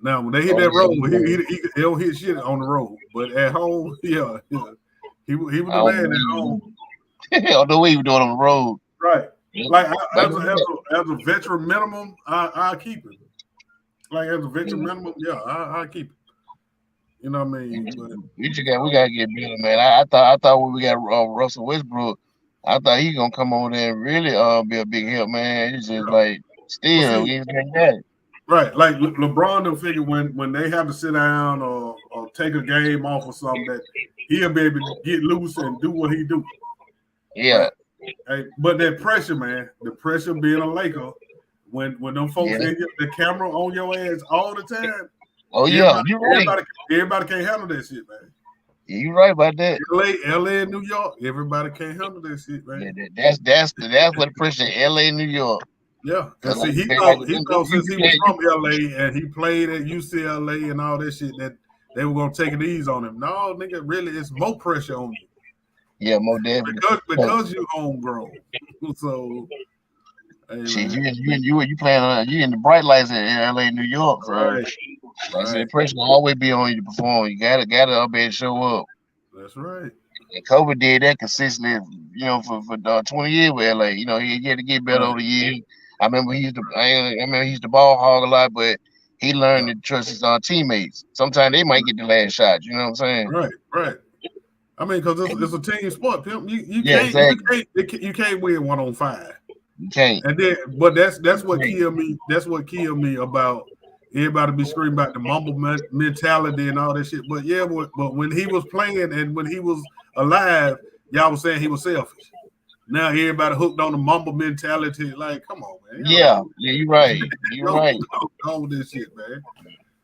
Speaker 1: Now when they hit
Speaker 2: oh
Speaker 1: that road,
Speaker 2: yeah,
Speaker 1: he don't hit shit on the road, but at home, yeah, he was
Speaker 2: I
Speaker 1: the
Speaker 2: don't
Speaker 1: man
Speaker 2: know
Speaker 1: at home.
Speaker 2: I don't know what he was doing on the road.
Speaker 1: Right.
Speaker 2: Yeah.
Speaker 1: Like
Speaker 2: But
Speaker 1: as a veteran minimum, I keep him. Like as a veteran minimum, yeah, I keep him. You know what I mean? But
Speaker 2: we gotta get better, man. I thought when we got Russell Westbrook, I thought he gonna come over there and really be a big help, man. It's just
Speaker 1: yeah.
Speaker 2: like
Speaker 1: Well,
Speaker 2: still
Speaker 1: see,
Speaker 2: he's been that.
Speaker 1: right, like LeBron don't figure when they have to sit down or take a game off or something that he'll be able to get loose and do what he do.
Speaker 2: Yeah,
Speaker 1: But but that pressure, man, the pressure being a Laker, when them folks
Speaker 2: yeah.
Speaker 1: the camera on your ass all the time,
Speaker 2: Oh yeah,
Speaker 1: everybody
Speaker 2: you're right.
Speaker 1: everybody can't handle that shit, man.
Speaker 2: You're right about that.
Speaker 1: LA and New York, everybody can't handle that shit,
Speaker 2: Yeah,
Speaker 1: man.
Speaker 2: that's what the pressure in LA, New York.
Speaker 1: Yeah, and
Speaker 2: Cause
Speaker 1: see,
Speaker 2: like,
Speaker 1: he
Speaker 2: like
Speaker 1: thought he thought since he was from LA and he played at UCLA and all that shit that they were gonna take it easy on him. No, nigga, really, it's more pressure on you
Speaker 2: yeah, more definitely.
Speaker 1: because you homegrown. So, hey
Speaker 2: Shit,
Speaker 1: man,
Speaker 2: you playing you in the bright lights in LA, New York, so
Speaker 1: right,
Speaker 2: that's the
Speaker 1: right,
Speaker 2: impression will always be on you to perform. You gotta be able to show up.
Speaker 1: That's right.
Speaker 2: And Kobe did that consistently, for 20 years with LA. He had to get better
Speaker 1: Right.
Speaker 2: over the years. I remember he used to ball hog a lot, but he learned
Speaker 1: Yeah.
Speaker 2: to trust his teammates. Sometimes they might get the last shot. You know what I'm saying?
Speaker 1: Right. Right. I mean, because it's a team sport, pimp. You
Speaker 2: Yeah,
Speaker 1: can't you
Speaker 2: exactly.
Speaker 1: can't you can't win 1-on-5.
Speaker 2: You can't.
Speaker 1: And then, but that's
Speaker 2: You
Speaker 1: what
Speaker 2: can't.
Speaker 1: killed me. That's what killed me about everybody be screaming about the mumble mentality and all that shit. But yeah, but when he was playing and when he was alive, y'all was saying he was selfish. Now everybody hooked on the mumble mentality. Like, come on, man, y'all
Speaker 2: Yeah,
Speaker 1: go
Speaker 2: yeah, you're right. You're right.
Speaker 1: go with this shit, man.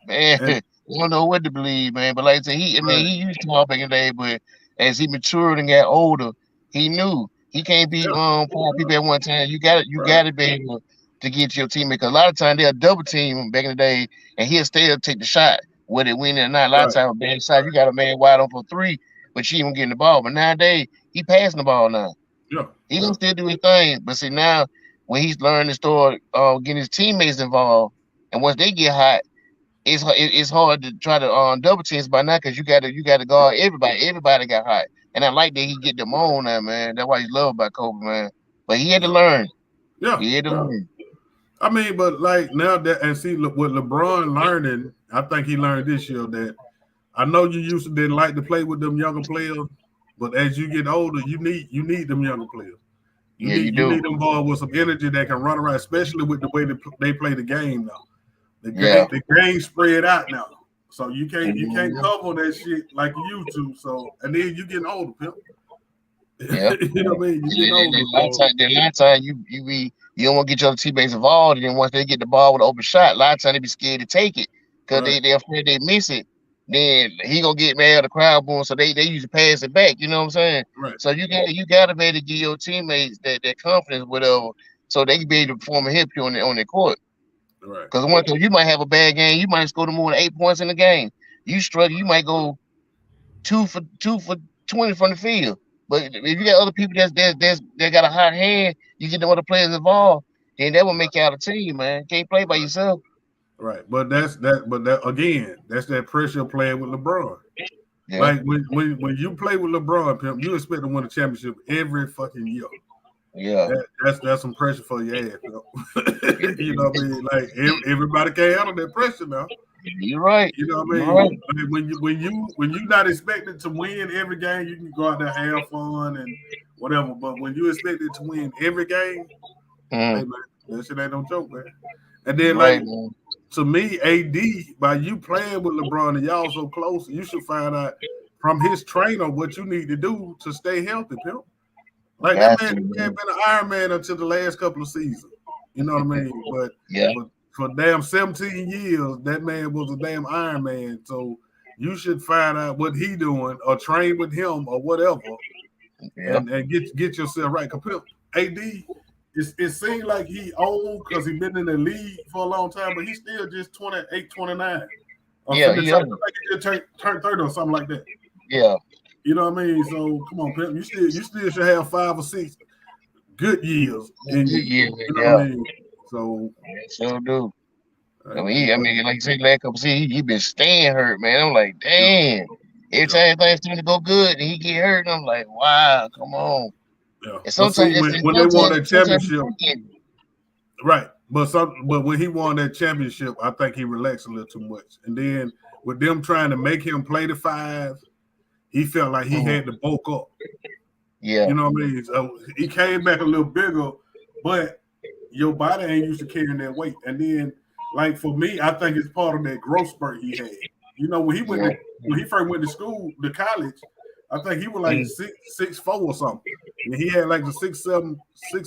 Speaker 2: Man,
Speaker 1: And
Speaker 2: I don't know what to believe, man. But like I said,
Speaker 1: right,
Speaker 2: he used to talk back in the day, but as he matured and got older, he knew he can't be
Speaker 1: yeah,
Speaker 2: five people at one time. You got
Speaker 1: right,
Speaker 2: to be able to get your teammate. Because a lot of times they'll double team him back in the day, and he'll still take the shot, whether it win or not. A lot of
Speaker 1: right,
Speaker 2: times, a bad shot, you got a man wide open for three, but she ain't getting the ball. But nowadays, he passing the ball now.
Speaker 1: yeah,
Speaker 2: He
Speaker 1: yeah,
Speaker 2: can still do his thing, but see now when he's learning to start getting his teammates involved, and once they get hot it's hard to try to double teams by now because you got to guard everybody. Everybody got hot, and I like that he get them on now, man. That's why he's loved by Kobe, man. But he had to
Speaker 1: yeah,
Speaker 2: learn.
Speaker 1: yeah,
Speaker 2: He had to
Speaker 1: yeah.
Speaker 2: learn.
Speaker 1: I mean, but like now that and see look, what LeBron learning, I think he learned this year that I know you used to didn't like to play with them younger players, but as you get older, you need them younger players. You
Speaker 2: Yeah,
Speaker 1: need
Speaker 2: you
Speaker 1: you
Speaker 2: do.
Speaker 1: need them boys with some energy that can run around, especially with the way they play the game now.
Speaker 2: Yeah.
Speaker 1: The game spread out now, so you can't
Speaker 2: Mhm.
Speaker 1: cover that shit like you used to. So and then you getting older, pimp.
Speaker 2: Yeah.
Speaker 1: You know what I mean? You getting older,
Speaker 2: Then
Speaker 1: so
Speaker 2: last time you don't want to get your other teammates involved, and then once they get the ball with an open shot, a lot of time they be scared to take it because
Speaker 1: right,
Speaker 2: they afraid they miss it. Then he gonna get mad, the crowd boom, so they usually pass it back. You know what I'm saying?
Speaker 1: right,
Speaker 2: So you gotta be able to give your teammates that confidence, whatever, so they can be able to perform and help you on their court.
Speaker 1: right,
Speaker 2: Because one, you might have a bad game, you might score more than 8 points in the game. You struggle, you might go two for 20 from the field. But if you got other people that got a hot hand, you get the other players involved, then that will make you out of team, man. Can't play by
Speaker 1: right,
Speaker 2: yourself.
Speaker 1: right. But that's that. But that again, that's that pressure playing with LeBron.
Speaker 2: Yeah,
Speaker 1: Like when you play with LeBron, pimp, you expect to win a championship every fucking year.
Speaker 2: yeah,
Speaker 1: That's some pressure for your ass.
Speaker 2: yeah.
Speaker 1: You know what I mean? Like everybody can't handle that pressure now.
Speaker 2: You're right.
Speaker 1: You know what I
Speaker 2: You're
Speaker 1: mean?
Speaker 2: right.
Speaker 1: Like when you not expected to win every game, you can go out there have fun and whatever. But when you expected to win every game,
Speaker 2: Mm,
Speaker 1: hey man, that shit ain't no joke, man. And
Speaker 2: you're
Speaker 1: then
Speaker 2: right,
Speaker 1: like
Speaker 2: man.
Speaker 1: to me, AD, by you playing with LeBron and y'all so close, you should find out from his trainer what you need to do to stay healthy, pimp. Like that
Speaker 2: Got
Speaker 1: man,
Speaker 2: to,
Speaker 1: that man
Speaker 2: man.
Speaker 1: been an Iron Man until the last couple of seasons. You know what I mean? But
Speaker 2: Yeah,
Speaker 1: for damn 17 years, that man was a damn Iron Man. So you should find out what he doing or train with him or whatever
Speaker 2: yeah,
Speaker 1: and get yourself right. Cause AD, it seems like he old because he been in the league for a long time, but he's still just 28, 29. Or
Speaker 2: yeah,
Speaker 1: finna
Speaker 2: yeah,
Speaker 1: turn like he just turned 30 or something like that.
Speaker 2: yeah.
Speaker 1: You know what I mean? So come on, Pimp. You still should have 5 or 6 good years in you.
Speaker 2: Good year, man.
Speaker 1: You know what I
Speaker 2: Yeah,
Speaker 1: mean? So
Speaker 2: yeah, sure do.
Speaker 1: hey man,
Speaker 2: I
Speaker 1: but
Speaker 2: mean, like you said, last couple seasons, he been staying hurt, man. I'm like,
Speaker 1: yeah,
Speaker 2: damn. Every
Speaker 1: yeah,
Speaker 2: time things seem to go good, and he get hurt, and I'm like, wow, come on.
Speaker 1: yeah.
Speaker 2: And
Speaker 1: But see, when they won that
Speaker 2: sometimes
Speaker 1: championship, right? But when he won that championship, I think he relaxed a little too much. And then with them trying to make him play the 5, he felt like he
Speaker 2: Mhm.
Speaker 1: had to bulk up.
Speaker 2: Yeah,
Speaker 1: You know what I mean? So he came back a little bigger, but your body ain't used to carrying that weight. And then, like for me, I think it's part of that growth spurt he had. You know,
Speaker 2: yeah,
Speaker 1: when he first went to school, to college, I think he was like
Speaker 2: mhm,
Speaker 1: 6'4" or something, and he had like the 6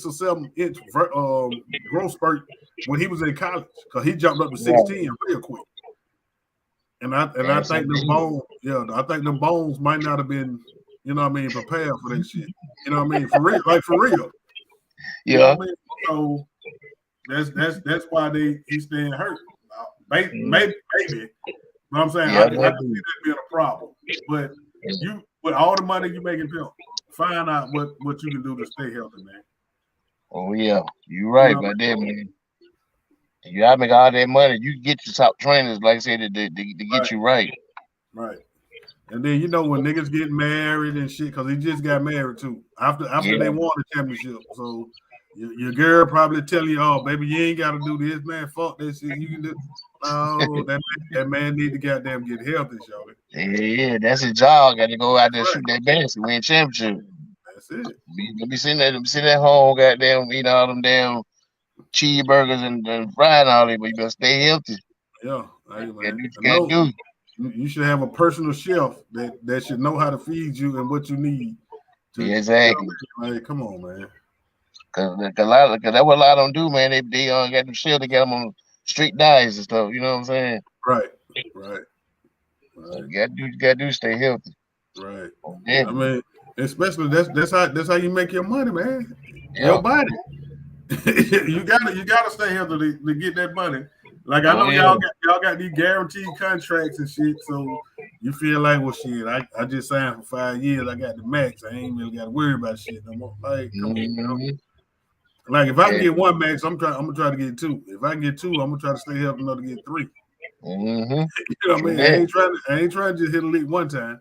Speaker 1: or 7 inch growth spurt when he was in college because he jumped up to
Speaker 2: yeah.
Speaker 1: 6'10" real quick. And I
Speaker 2: That's
Speaker 1: think them
Speaker 2: indeed.
Speaker 1: bones, yeah, I think them bones might not have been, you know what I mean, prepared for that shit. You know what I mean? For real, like for real. You know
Speaker 2: Yeah,
Speaker 1: what I mean? So that's why he's staying hurt.
Speaker 2: mhm,
Speaker 1: Maybe. But I'm saying
Speaker 2: yeah,
Speaker 1: I can
Speaker 2: that
Speaker 1: see
Speaker 2: do.
Speaker 1: that being a problem. But you with all the money you making, Pimp, find out what you can do to stay healthy, man.
Speaker 2: Oh yeah, you're
Speaker 1: You
Speaker 2: right
Speaker 1: know,
Speaker 2: about that, man. You gotta make all that money. You get your top trainers, like I said, to get
Speaker 1: right,
Speaker 2: you right.
Speaker 1: right. And then you know when niggas get married and shit, because he just got married too. After they
Speaker 2: Yeah.
Speaker 1: won the championship. So your girl probably tell you, oh baby, you ain't gotta do this, man. Fuck that shit. You can do no, that man need to goddamn get healthy, shorty.
Speaker 2: Yeah, that's his job. Got to go out
Speaker 1: That's
Speaker 2: there
Speaker 1: right.
Speaker 2: shoot that basket, win championship.
Speaker 1: That's it.
Speaker 2: Be sitting at home, goddamn, eating all them damn cheeseburgers and frying all that, but you better stay healthy.
Speaker 1: Yeah. Hey
Speaker 2: Gotta
Speaker 1: man.
Speaker 2: do what
Speaker 1: I
Speaker 2: you gotta
Speaker 1: know
Speaker 2: do.
Speaker 1: you should have a personal chef that should know how to feed you and what you need to
Speaker 2: Yeah, exactly.
Speaker 1: like, come on, man.
Speaker 2: Cause that's what a lot of them do, man. They got them shit. They got them on strict diets and stuff. You know what I'm saying?
Speaker 1: Right. Right.
Speaker 2: So
Speaker 1: Right.
Speaker 2: you gotta do stay healthy.
Speaker 1: Right.
Speaker 2: Oh,
Speaker 1: I
Speaker 2: definitely.
Speaker 1: mean, especially that's how you make your money, man. Your
Speaker 2: Yeah.
Speaker 1: body. you gotta stay healthy to get that money. Like I
Speaker 2: Oh
Speaker 1: know
Speaker 2: yeah.
Speaker 1: y'all got these guaranteed contracts and shit, so you feel like, well, shit, I just signed for 5 years. I got the max. I ain't really got to worry about shit no more. Like, come on, bro.
Speaker 2: Mm-hmm.
Speaker 1: Like if I can
Speaker 2: Yeah.
Speaker 1: get one max, I'm gonna try to get two. If I can get two, I'm gonna try to stay healthy enough to get three.
Speaker 2: Mm-hmm.
Speaker 1: You know what I
Speaker 2: True
Speaker 1: mean?
Speaker 2: that.
Speaker 1: I ain't trying to just hit a lick one time.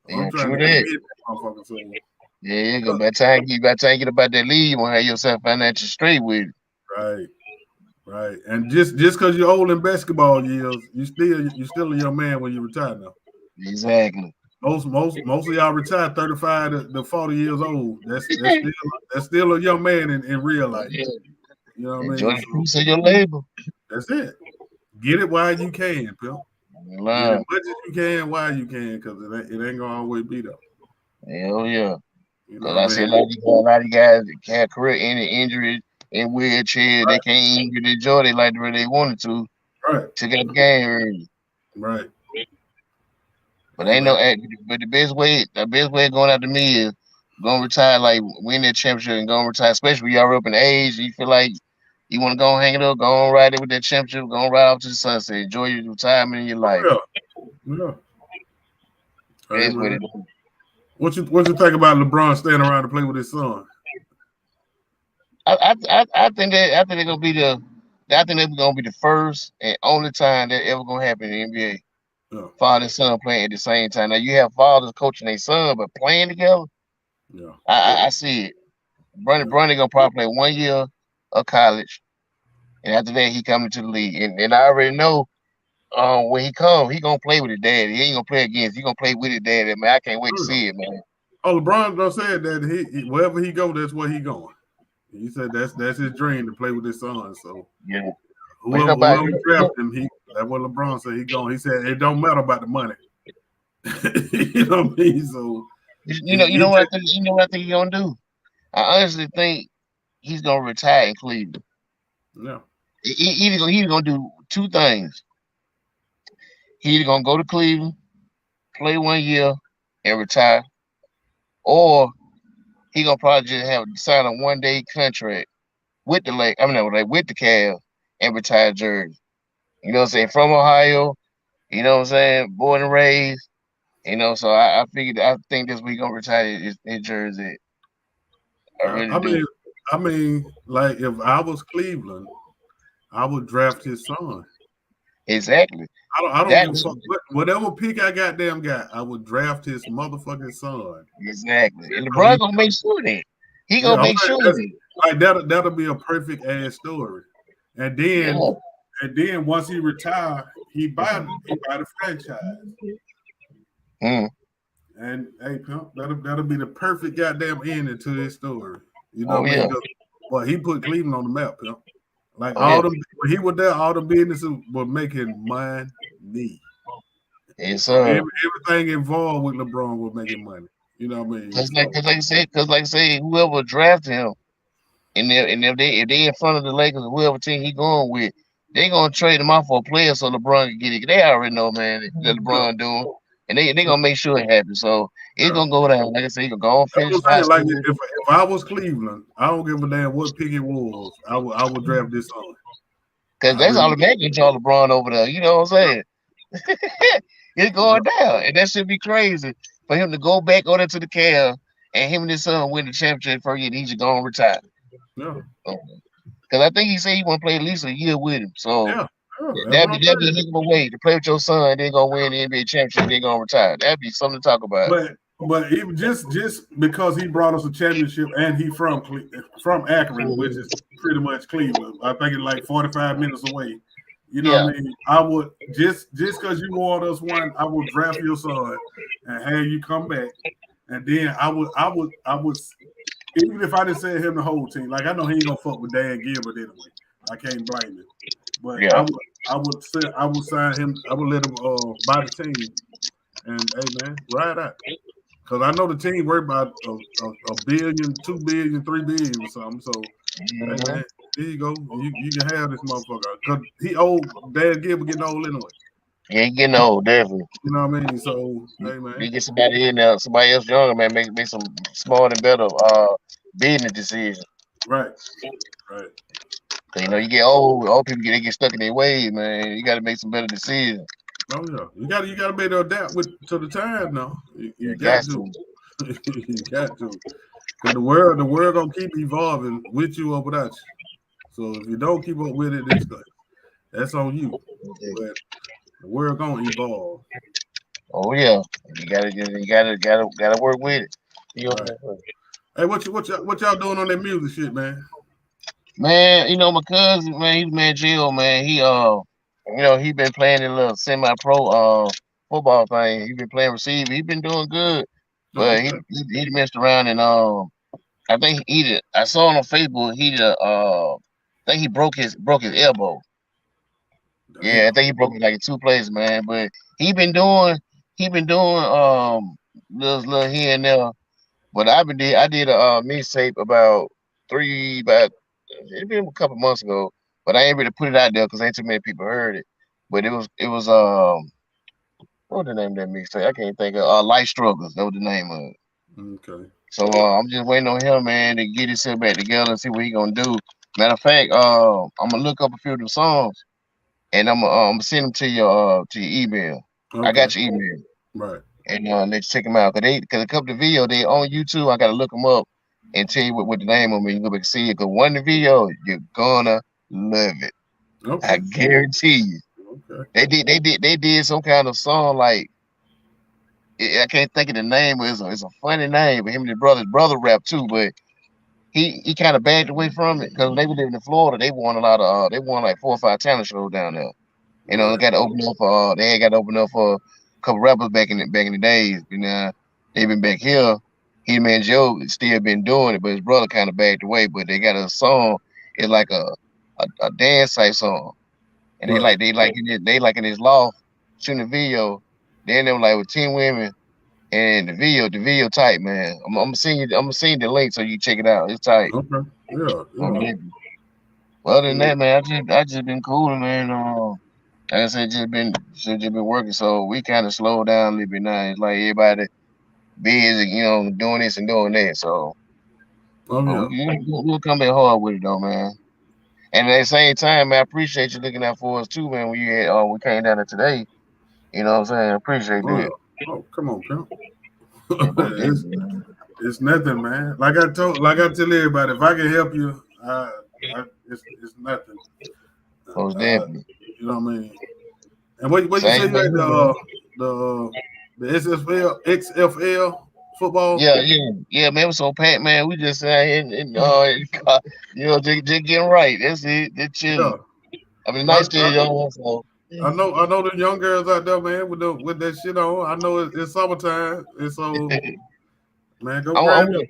Speaker 1: I'm
Speaker 2: Yeah.
Speaker 1: trying
Speaker 2: True
Speaker 1: to get
Speaker 2: that.
Speaker 1: that motherfucker. So
Speaker 2: Yeah. Go by the time you get about that lead, you wanna have yourself financial straight with it.
Speaker 1: right. Right, and just because you're old in basketball years, you still a young man when you retire now.
Speaker 2: Exactly.
Speaker 1: Most of y'all retire 35 to 40 years old. That's still a young man in real
Speaker 2: Oh,
Speaker 1: life.
Speaker 2: yeah.
Speaker 1: You know what I
Speaker 2: Enjoy
Speaker 1: mean?
Speaker 2: the
Speaker 1: So
Speaker 2: fruits of your labor.
Speaker 1: that's it. Get it while you can, Phil. Get as
Speaker 2: Line.
Speaker 1: much as you can while you can, because it ain't gonna always be there.
Speaker 2: Hell yeah.
Speaker 1: You know
Speaker 2: Cause
Speaker 1: what
Speaker 2: I
Speaker 1: I
Speaker 2: see
Speaker 1: mean?
Speaker 2: a lot of guys that have career ending injuries in wheelchair. They can't even get the joy they like the way they wanted to.
Speaker 1: Right,
Speaker 2: Took out the game early.
Speaker 1: right.
Speaker 2: But
Speaker 1: Hey
Speaker 2: ain't no
Speaker 1: man.
Speaker 2: but the best way of going out to me is gonna retire like win that championship and gonna retire, especially when y'all up in age. You feel like you wanna go and hang it up, go on ride it with that championship, go on ride off to the sunset, enjoy your retirement in your
Speaker 1: Oh
Speaker 2: life.
Speaker 1: yeah, yeah. Hey
Speaker 2: That's what
Speaker 1: man.
Speaker 2: it is.
Speaker 1: What you think about LeBron staying around to play with his son?
Speaker 2: I think they're gonna be I think they're gonna be the first and only time that ever gonna happen in the NBA.
Speaker 1: Yeah,
Speaker 2: Father and son playing at the same time. Now you have fathers coaching their son, but playing together,
Speaker 1: yeah,
Speaker 2: I see it.
Speaker 1: yeah.
Speaker 2: Bronny gonna probably play 1 year of college, and after that he coming to the league. And I already know when he come, he gonna play with his dad. He ain't gonna play against. He gonna play with his dad. Man, I can't wait to
Speaker 1: Oh, yeah.
Speaker 2: see it, man.
Speaker 1: Oh, LeBron done said that wherever he go, that's where he going. He said that's his dream to play with his son. So
Speaker 2: Yeah, but
Speaker 1: whoever drafted him, that's what LeBron said he going. He said it don't matter about the money. You know what I mean? So
Speaker 2: you
Speaker 1: he
Speaker 2: know what I
Speaker 1: take
Speaker 2: think. You know what I think he gonna do. I honestly think he's gonna retire in Cleveland.
Speaker 1: yeah.
Speaker 2: He either gonna do two things. He either gonna go to Cleveland, play 1 year, and retire, or he gonna probably just have sign a 1 day contract with the Lake. I mean, like with the Cavs and retire jersey. You know what I'm saying? From Ohio. You know what I'm saying? Born and raised. So I think that's where he gonna retire his jersey. I
Speaker 1: I,
Speaker 2: really
Speaker 1: I
Speaker 2: do.
Speaker 1: mean, like if I was Cleveland, I would draft his son.
Speaker 2: Exactly.
Speaker 1: I don't give a
Speaker 2: That's
Speaker 1: fuck whatever pick I goddamn got. I would draft his motherfucking son.
Speaker 2: exactly. And
Speaker 1: So
Speaker 2: LeBron
Speaker 1: he,
Speaker 2: gonna make sure that. He
Speaker 1: yeah,
Speaker 2: gonna
Speaker 1: I'm
Speaker 2: make
Speaker 1: saying
Speaker 2: sure
Speaker 1: that's
Speaker 2: that.
Speaker 1: like that'll be a perfect ass story. And then
Speaker 2: Yeah.
Speaker 1: once he retire, he buy the franchise.
Speaker 2: Mm.
Speaker 1: And hey, pimp, that'll be the perfect goddamn ending to his story. You know
Speaker 2: Oh
Speaker 1: what I mean?
Speaker 2: yeah.
Speaker 1: 'Cause, well, he put Cleveland on the map, pimp. Like
Speaker 2: Oh yeah.
Speaker 1: all them when he was there, all the businesses were making money.
Speaker 2: Yes, sir.
Speaker 1: Everything involved with LeBron was making money. You know what I mean? So
Speaker 2: Cause like I said, whoever drafted him, and if they in front of the Lakers or whoever team he going with, they gonna trade him off for a player so LeBron can get it. They already know, man, that
Speaker 1: yeah,
Speaker 2: LeBron doing, and they
Speaker 1: yeah,
Speaker 2: gonna make sure it happens. So it's
Speaker 1: yeah.
Speaker 2: gonna go down. Like I said, he gonna go and
Speaker 1: That's
Speaker 2: finish
Speaker 1: what I'm
Speaker 2: high
Speaker 1: saying. Like
Speaker 2: school.
Speaker 1: if I was Cleveland, I don't give a damn what pick it was. I would draft this on.
Speaker 2: Cause
Speaker 1: I
Speaker 2: that's
Speaker 1: really
Speaker 2: all the can draw LeBron over there. You know what I'm saying? It's
Speaker 1: yeah,
Speaker 2: going down, and that should be crazy for him to go back over to the Cavs and him and his son win the championship for you. And he's just gonna retire.
Speaker 1: yeah,
Speaker 2: Because I think he said he want to play at least a year with him. So
Speaker 1: yeah. Oh, that's what
Speaker 2: That'd
Speaker 1: I'm
Speaker 2: be that'd be a
Speaker 1: saying.
Speaker 2: heck of a way to play with your son. Then gonna win the NBA championship. Then gonna retire. That'd be something to talk about.
Speaker 1: But even just because he brought us a championship and he from Akron, which is pretty much Cleveland. I think it's like 45 minutes away. You know
Speaker 2: Yeah,
Speaker 1: what I mean? I would just because you won us one, I will draft your son and have you come back, and then I would even if I didn't send him the whole team, like I know he ain't gonna fuck with Dan Gilbert anyway. I can't blame him. But
Speaker 2: yeah.
Speaker 1: I would sign him. I would let him buy the team and hey man, ride out. Cause I know the team worth about a billion, 2 billion, 3 billion or something. So hey
Speaker 2: Mm-hmm.
Speaker 1: man, here you go. You can have this motherfucker. Cause he old Dan Gilbert getting old anyway.
Speaker 2: Yeah, he getting old, definitely.
Speaker 1: You know what I mean? So hey
Speaker 2: You
Speaker 1: man.
Speaker 2: get somebody in there, somebody else younger, man, make some smart and better business decisions.
Speaker 1: Right, right.
Speaker 2: 'Cause, you know, you get old people get stuck in their ways, man. You got to make some better decisions.
Speaker 1: Oh yeah. You gotta be able to adapt with to the time now. You
Speaker 2: You
Speaker 1: got
Speaker 2: got
Speaker 1: to.
Speaker 2: to.
Speaker 1: You got to. Because the world gonna keep evolving with you or without you. So if you don't keep up with it, that's on you. But the world gonna evolve.
Speaker 2: Oh yeah, you gotta work with it. You know,
Speaker 1: Right. Hey, what y'all doing on that music shit, man?
Speaker 2: man, you know my cousin, man, he's man Jill, man. He been playing a little semi-pro football thing. He been playing receiver. He been doing good,
Speaker 1: Oh,
Speaker 2: but he
Speaker 1: okay.
Speaker 2: he messed around and I think he did. I saw on Facebook I think he broke his elbow. Yeah, I
Speaker 1: Damn.
Speaker 2: think he broke it like in two places, man. But he been doing he been doing little here and there. But I did a mixtape about it been a couple months ago. But I ain't really put it out there because ain't too many people heard it. But it was what was the name of that mixtape? I can't think of Life Struggles. That was the name of it.
Speaker 1: Okay.
Speaker 2: So I'm just waiting on him, man, to get himself back together and see what he gonna do. Matter of fact, I'm gonna look up a few of the songs and I'm gonna send them to your email. I
Speaker 1: Okay.
Speaker 2: got your email
Speaker 1: Right.
Speaker 2: and let's check them out. Cause a couple of videos they on YouTube. I gotta look them up and tell you what the name of them. You can go back and see it. Cause one of the video you're gonna love it. I
Speaker 1: Okay.
Speaker 2: guarantee you.
Speaker 1: Okay.
Speaker 2: They did some kind of song like I can't think of the name. But it's a funny name. But him and his brother rap too. But he kind of backed away from it because when they were living in Florida, they won a lot of they won like 4 or 5 talent shows down there. They
Speaker 1: Right.
Speaker 2: got to open up for they had got to open up for a couple rappers back in the days. You know, they been back here. He man Joe still been doing it, but his brother kind of backed away. But they got a song. It's like a dance type song, and they
Speaker 1: Right.
Speaker 2: like they like in his loft shooting a video. Then they were like with 10 women. And the video tight, man. I'm gonna send you the link so you check it out. It's tight.
Speaker 1: Okay. Yeah. Yeah.
Speaker 2: Well, other than
Speaker 1: Yeah.
Speaker 2: that, man, I just been cooling, man. Like I said, just been working, so we kind of slowed down a little bit now. It's like everybody busy, doing this and doing that. So,
Speaker 1: Oh
Speaker 2: but
Speaker 1: yeah.
Speaker 2: we'll come back hard with it though, man. And at the same time, man, I appreciate you looking out for us too, man. When we came down there today, you know what I'm saying? I appreciate
Speaker 1: Oh
Speaker 2: that.
Speaker 1: yeah. Oh come on, pimp.
Speaker 2: Yeah, most
Speaker 1: it's
Speaker 2: definitely, man.
Speaker 1: it's nothing, man. Like I tell everybody, if I can help you, it's nothing.
Speaker 2: Most
Speaker 1: Uh,
Speaker 2: definitely.
Speaker 1: you know what I mean? And what you say
Speaker 2: Same
Speaker 1: you
Speaker 2: thing
Speaker 1: at
Speaker 2: here, man.
Speaker 1: the XFL football?
Speaker 2: Yeah, man. It was so packed, man. We just in the car, just getting right. That's it. Just
Speaker 1: Yeah.
Speaker 2: chilling. I mean, the
Speaker 1: I,
Speaker 2: night still young, so
Speaker 1: I know the young girls out there, man, with that shit on. I know it's summertime, and so man, go
Speaker 2: I'm, I'm
Speaker 1: grab you.
Speaker 2: with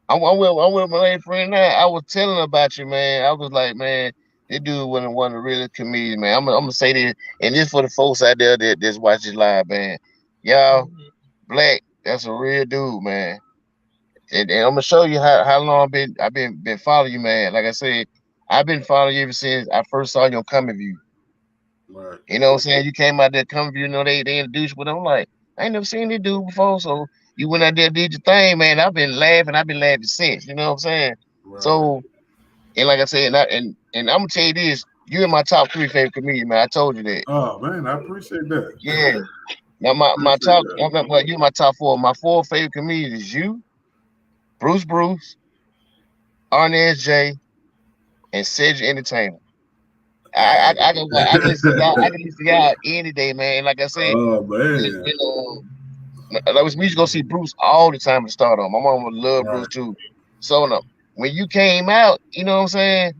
Speaker 2: I'm with my lady friend now. I was telling her about you, man. I was like, man, this dude wasn't one of the real comedians, man. I'm gonna say this, and this for the folks out there that just watch this live, man. Y'all, Black, that's a real dude, man. And I'm gonna show you how long I've been following you, man. Like I said, I've been following you ever since I first saw you on Comic View.
Speaker 1: Right,
Speaker 2: You know what I'm saying? You came out there Comic View, they introduced you, but I'm like, I ain't never seen this dude before. So you went out there, did your thing, man. I've been laughing since. You know what I'm saying?
Speaker 1: right.
Speaker 2: So and like I said, and I'm gonna tell you this, you're in my top 3 favorite comedians, man. I told you that.
Speaker 1: Oh man, I appreciate that.
Speaker 2: Yeah. Now my
Speaker 1: Appreciate
Speaker 2: top,
Speaker 1: that.
Speaker 2: well, you my top 4. My 4 favorite comedians is you, Bruce, Arnez J, and Cedric Entertainer. I can listen to y'all. I can listen to y'all any day, man. Like I said,
Speaker 1: Oh
Speaker 2: when,
Speaker 1: man.
Speaker 2: when we used to go see Bruce all the time to start on. My mom would love Bruce
Speaker 1: Right,
Speaker 2: too. So no, when you came out, you know what I'm saying?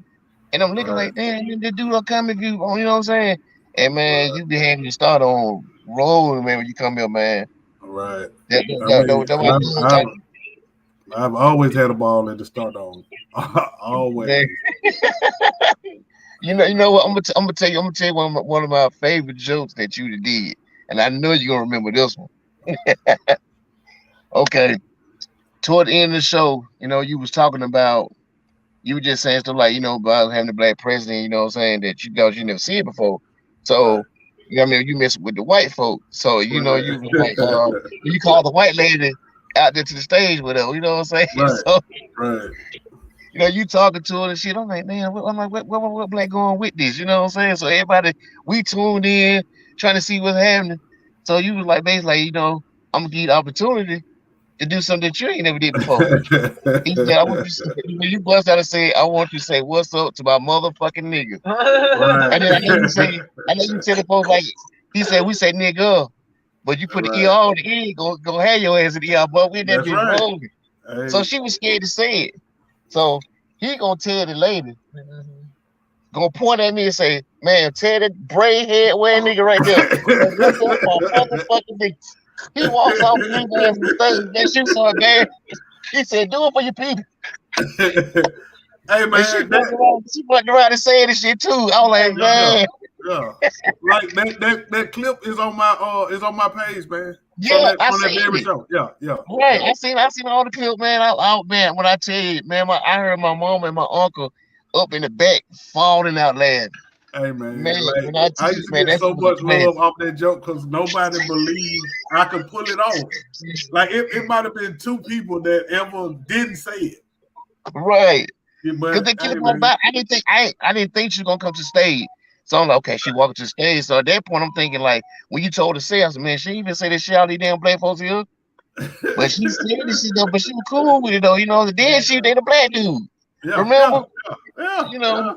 Speaker 2: And I'm looking
Speaker 1: right,
Speaker 2: like, damn, the dude will come if you, you know what I'm saying? And man,
Speaker 1: right,
Speaker 2: you be having to start on rolling, man, when you come here, man.
Speaker 1: right.
Speaker 2: That,
Speaker 1: I
Speaker 2: that, that,
Speaker 1: mean,
Speaker 2: that,
Speaker 1: and
Speaker 2: what I
Speaker 1: I've always had a ball at the start on.
Speaker 2: man.
Speaker 1: Always.
Speaker 2: You know what? I'm gonna tell you one of my favorite jokes that you did, and I know you're gonna remember this one. Okay, toward the end of the show, you was talking about you were just saying stuff like, about having the black president, you know what I'm saying, that you never see it before.
Speaker 1: Right,
Speaker 2: So, you mess with the white folk. So, you was like,
Speaker 1: right,
Speaker 2: you call the white lady out there to the stage with her, you know what I'm saying?
Speaker 1: right,
Speaker 2: So,
Speaker 1: right.
Speaker 2: you talking to her and shit. I'm like, man, what black going with this? You know what I'm saying? So everybody, we tuned in, trying to see what's happening. So you was like, basically, like, I'm gonna give you the opportunity to do something that you ain't never did before. He said, I want you to say, when you bust out and say, I want you to say, what's up to my motherfucking nigga.
Speaker 1: Right,
Speaker 2: And then I know you tell the folks like, he said, we say nigga, but you put the ER
Speaker 1: right.
Speaker 2: on the E, go have your ass in the ER, but we that
Speaker 1: That's
Speaker 2: bitch
Speaker 1: right.
Speaker 2: rolling. So
Speaker 1: Hey,
Speaker 2: she was scared to say it. So he gonna tell the lady, gonna point at me and say, man, tell that braid head wearing nigga right there. So what's up my motherfucking nigga? He walks off with his ass on stage. That shit so bad. He said, do it for your people.
Speaker 1: hey
Speaker 2: And she
Speaker 1: man,
Speaker 2: fucked around, and saying this shit too. I was like,
Speaker 1: yeah, yeah,
Speaker 2: man,
Speaker 1: yeah. Like that clip is on my page, man.
Speaker 2: yeah, I
Speaker 1: From that
Speaker 2: seen
Speaker 1: very
Speaker 2: it.
Speaker 1: show. Yeah, yeah,
Speaker 2: Right.
Speaker 1: yeah.
Speaker 2: I seen all the clips, man. Man, when I tell you, man, I heard my mom and my uncle up in the back falling out laughing.
Speaker 1: Hey
Speaker 2: Man,
Speaker 1: man, like
Speaker 2: when I tell
Speaker 1: I
Speaker 2: you,
Speaker 1: used to
Speaker 2: man,
Speaker 1: get
Speaker 2: that
Speaker 1: so
Speaker 2: shit was a
Speaker 1: much
Speaker 2: classic.
Speaker 1: love off that joke because nobody believed I could pull it off. Like it might have been two people that ever didn't say it.
Speaker 2: Right.
Speaker 1: Yeah,
Speaker 2: Cause
Speaker 1: but
Speaker 2: the killer
Speaker 1: hey
Speaker 2: part
Speaker 1: man,
Speaker 2: about I didn't think she was gonna come to the stage. So I'm like, okay, she walking to the stage. So at that point, I'm thinking like, when you told her to say, I said, man, she even say this shit all these damn black folks here. But she said this shit though, but she was cool with it though, Then she did a black dude.
Speaker 1: yeah, yeah,
Speaker 2: Remember?
Speaker 1: yeah, yeah,
Speaker 2: You know,
Speaker 1: yeah.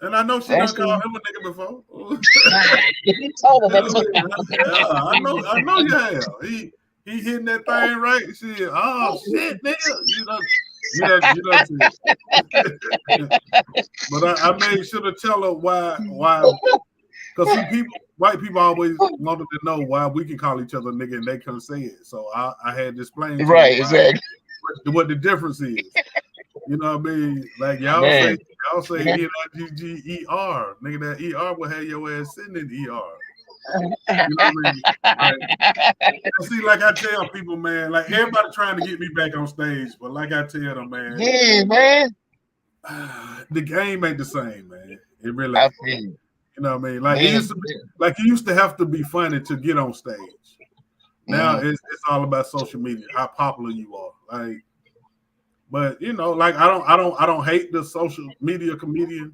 Speaker 1: And I know she
Speaker 2: that
Speaker 1: done
Speaker 2: shit.
Speaker 1: called him a nigga before.
Speaker 2: He told her
Speaker 1: You
Speaker 2: that
Speaker 1: know what
Speaker 2: too.
Speaker 1: I mean? Yeah, I know you have. He hitting that thing right. Shit. Oh shit, nigga. You know. But I made sure to tell her why. Because see, white people always wanted to know why we can call each other nigga and they couldn't say it. So I had to explain to her
Speaker 2: Right,
Speaker 1: why
Speaker 2: exactly.
Speaker 1: what the difference is. You know what I mean? Like
Speaker 2: Man.
Speaker 1: y'all say
Speaker 2: Man.
Speaker 1: Nigger. Nigga, that ER will have your ass sitting in the ER. You know what I mean? Like, see, like I tell people, man, like everybody trying to get me back on stage, but like I tell them, man,
Speaker 2: Yeah, man.
Speaker 1: the game ain't the same, man. It really
Speaker 2: I
Speaker 1: ain't.
Speaker 2: feel you.
Speaker 1: You know what I mean? Like
Speaker 2: Man.
Speaker 1: it used to have to be funny to get on stage. Now
Speaker 2: Mm-hmm.
Speaker 1: it's all about social media, how popular you are. Like, but like I don't hate the social media comedians.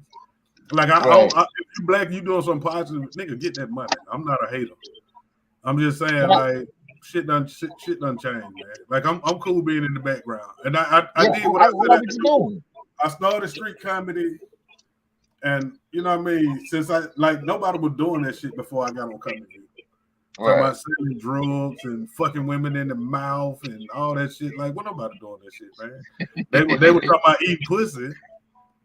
Speaker 1: Like
Speaker 2: Right.
Speaker 1: if you black, you doing something positive, nigga, get that money. I'm not a hater. I'm just saying,
Speaker 2: But
Speaker 1: like, shit done changed, man. Like I'm cool being in the background. And I
Speaker 2: yeah,
Speaker 1: did what
Speaker 2: I
Speaker 1: I
Speaker 2: like
Speaker 1: said I
Speaker 2: what
Speaker 1: could
Speaker 2: you
Speaker 1: do.
Speaker 2: doing.
Speaker 1: I started street comedy and you know what I mean, since I like nobody was doing that shit before I got on Comedy View. Talking
Speaker 2: Right.
Speaker 1: about selling drugs and fucking women in the mouth and all that shit. Like, what nobody doing that shit, man? They were talking about eating pussy,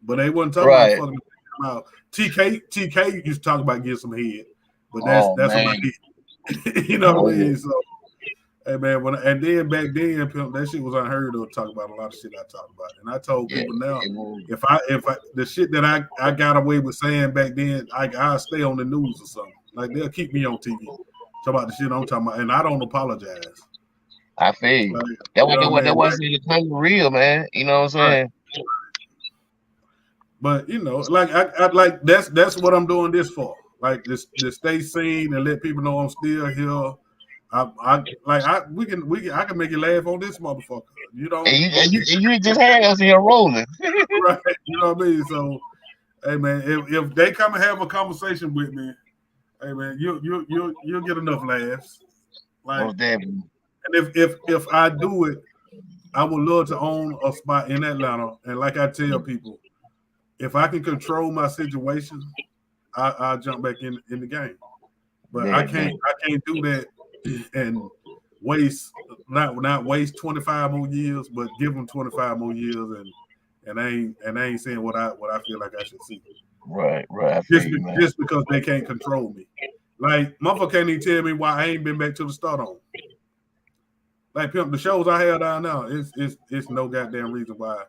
Speaker 1: but they wasn't talking about
Speaker 2: Right.
Speaker 1: fucking them out. TK used to talk about getting some head, but
Speaker 2: Oh
Speaker 1: that's about
Speaker 2: man.
Speaker 1: it. You know what I
Speaker 2: Oh yeah.
Speaker 1: mean? So hey man, and then back then, pimp, that shit was unheard of to talk about a lot of shit I talk about. And I told
Speaker 2: Yeah.
Speaker 1: people now,
Speaker 2: It was.
Speaker 1: if I the shit that I got away with saying back then, I'll stay on the news or something. Like they'll keep me on TV. Talk about the shit I'm talking about, and I don't apologize.
Speaker 2: I feel you.
Speaker 1: Like,
Speaker 2: That
Speaker 1: you
Speaker 2: was
Speaker 1: know
Speaker 2: that
Speaker 1: what I
Speaker 2: was
Speaker 1: mean?
Speaker 2: that
Speaker 1: Like,
Speaker 2: wasn't the kind of real, man. You know what I'm
Speaker 1: right.
Speaker 2: saying?
Speaker 1: But like I like that's what I'm doing this for. Like this to stay seen and let people know I'm still here. I can make you laugh on this motherfucker. You
Speaker 2: And
Speaker 1: don't
Speaker 2: you just had us here rolling.
Speaker 1: right. You know what I mean? So hey man, if they come and have a conversation with me, hey man, you'll get enough laughs. Like,
Speaker 2: Most definitely.
Speaker 1: and if I do it, I would love to own a spot in Atlanta. And like I tell people, if I can control my situation, I'll jump back in the game. But I
Speaker 2: Yeah,
Speaker 1: can't
Speaker 2: man.
Speaker 1: I can't do that and waste not waste 25 more years, but give them 25 more years and I ain't saying what I feel like I should see.
Speaker 2: Right, right. I feel you, man.
Speaker 1: Just because they can't control me. Like motherfucker can't even tell me why I ain't been back to the start on. Like pimp, the shows I have down now, it's no goddamn reason why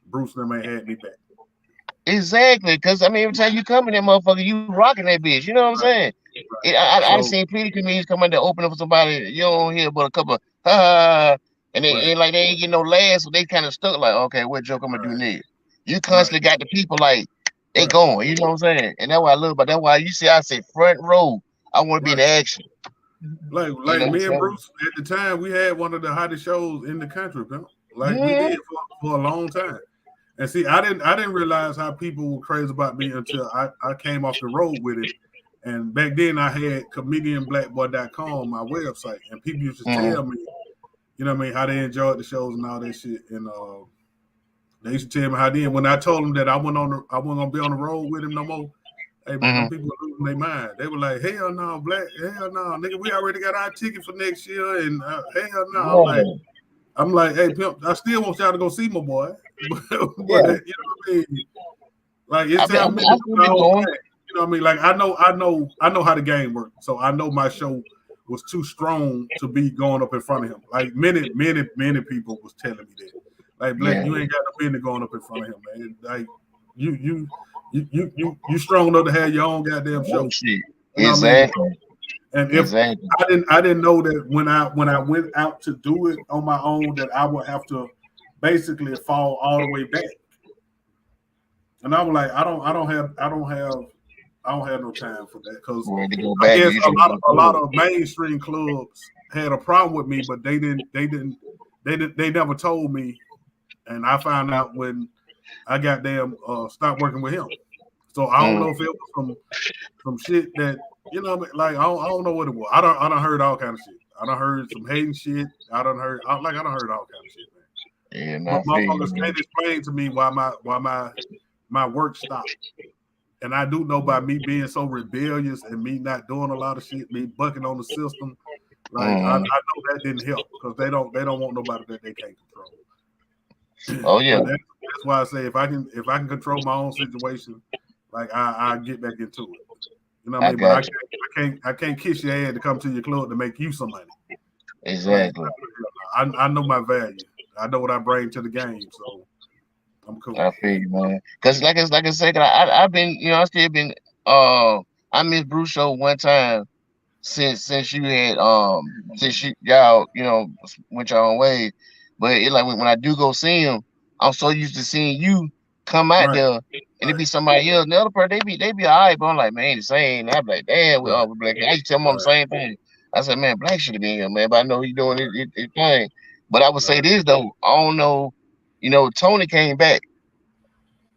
Speaker 1: Bruce and them ain't had me back.
Speaker 2: Exactly, because I mean, every time you come in that motherfucker, you rocking that bitch. You know what I'm
Speaker 1: Right,
Speaker 2: saying?
Speaker 1: right.
Speaker 2: I
Speaker 1: So
Speaker 2: seen plenty comedians come in there open up for somebody. You don't hear but a couple of ha, and they
Speaker 1: right,
Speaker 2: ain't like they ain't getting no laughs, so they kind of stuck. Like, okay, what joke I'm gonna do
Speaker 1: right,
Speaker 2: next? You
Speaker 1: right,
Speaker 2: constantly got the people like they
Speaker 1: right,
Speaker 2: going. You know what I'm saying? And that's what I love. But that's why you see, I say front row. I want to be in
Speaker 1: right.
Speaker 2: the action.
Speaker 1: Like
Speaker 2: You know,
Speaker 1: me and
Speaker 2: so
Speaker 1: Bruce at the time, we had one of the hottest shows in the country, pimp. Like we
Speaker 2: mhm,
Speaker 1: did for a long time. And see, I didn't realize how people were crazy about me until I came off the road with him. And back then I had comedianblackboy.com, my website, and people used to
Speaker 2: mhm,
Speaker 1: tell me, you know what I mean, how they enjoyed the shows and all that shit. And they used to tell me how then when I told them that I wasn't gonna be on the road with him no more. Hey man, them
Speaker 2: mhm.
Speaker 1: people were losing their mind. They were like, "Hell no, black, hell no, nigga, we already got our ticket for next year." And hell no,
Speaker 2: Yeah,
Speaker 1: I'm like, hey pimp, I still want y'all to go see my boy, but you
Speaker 2: yeah.
Speaker 1: know what I mean? Like it's time for me to
Speaker 2: I
Speaker 1: do
Speaker 2: still
Speaker 1: my
Speaker 2: been
Speaker 1: own
Speaker 2: going.
Speaker 1: thing. You know what I mean? Like I know how the game works. So I know my show was too strong to be going up in front of him. Like many people was telling me that. Like Black,
Speaker 2: Yeah.
Speaker 1: you ain't got no business going up in front of him, man. Like you you you strong enough to have your own goddamn
Speaker 2: Oh
Speaker 1: show.
Speaker 2: shit.
Speaker 1: You know what I mean?
Speaker 2: Exactly.
Speaker 1: And if
Speaker 2: Exactly.
Speaker 1: I didn't know that when I went out to do it on my own that I would have to basically fall all the way back. And I was like, I don't have no time for that because
Speaker 2: Ready to go
Speaker 1: I
Speaker 2: back,
Speaker 1: guess
Speaker 2: you should go
Speaker 1: a lot
Speaker 2: forward.
Speaker 1: of mainstream clubs had a problem with me, but they never told me, and I found out when I got damn stopped working with him. So I don't know
Speaker 2: Mm,
Speaker 1: if it was some shit that you know like I don't know what it was. I don't heard all kind of shit. I don't heard some hating shit. I don't heard all kind of shit, man.
Speaker 2: yeah,
Speaker 1: But
Speaker 2: not for you,
Speaker 1: motherfuckers
Speaker 2: man.
Speaker 1: can't explain to me why my work stopped. And I do know by me being so rebellious and me not doing a lot of shit, me bucking on the system, like I
Speaker 2: Mm.
Speaker 1: know that didn't help because they don't want nobody that they can't control.
Speaker 2: Oh yeah,
Speaker 1: But that's why I say if I can control my own situation, like I get back into it. You know what I
Speaker 2: I
Speaker 1: mean? But
Speaker 2: got you.
Speaker 1: I can't kiss your ass to come to your club to make you some money. Like
Speaker 2: Exactly.
Speaker 1: I know my value. I know what I bring to the game, so I'm cool.
Speaker 2: I feel you, man. Cause like I said, 'cause I've been, I still been. I missed Bruce show one time since you had since y'all went your own way. But it like when I do go see him, I'm so used to seeing you come out
Speaker 1: Right,
Speaker 2: there and it
Speaker 1: right,
Speaker 2: be somebody else. And the other person they be alright, but I'm like, man, ain't the same. I'm like, damn,
Speaker 1: right,
Speaker 2: we Black. I used to tell him the
Speaker 1: right,
Speaker 2: same thing. I said, man, Black should have been here, man. But I know he doing his thing. But I would say
Speaker 1: right.
Speaker 2: this though, I don't know. Tony came back.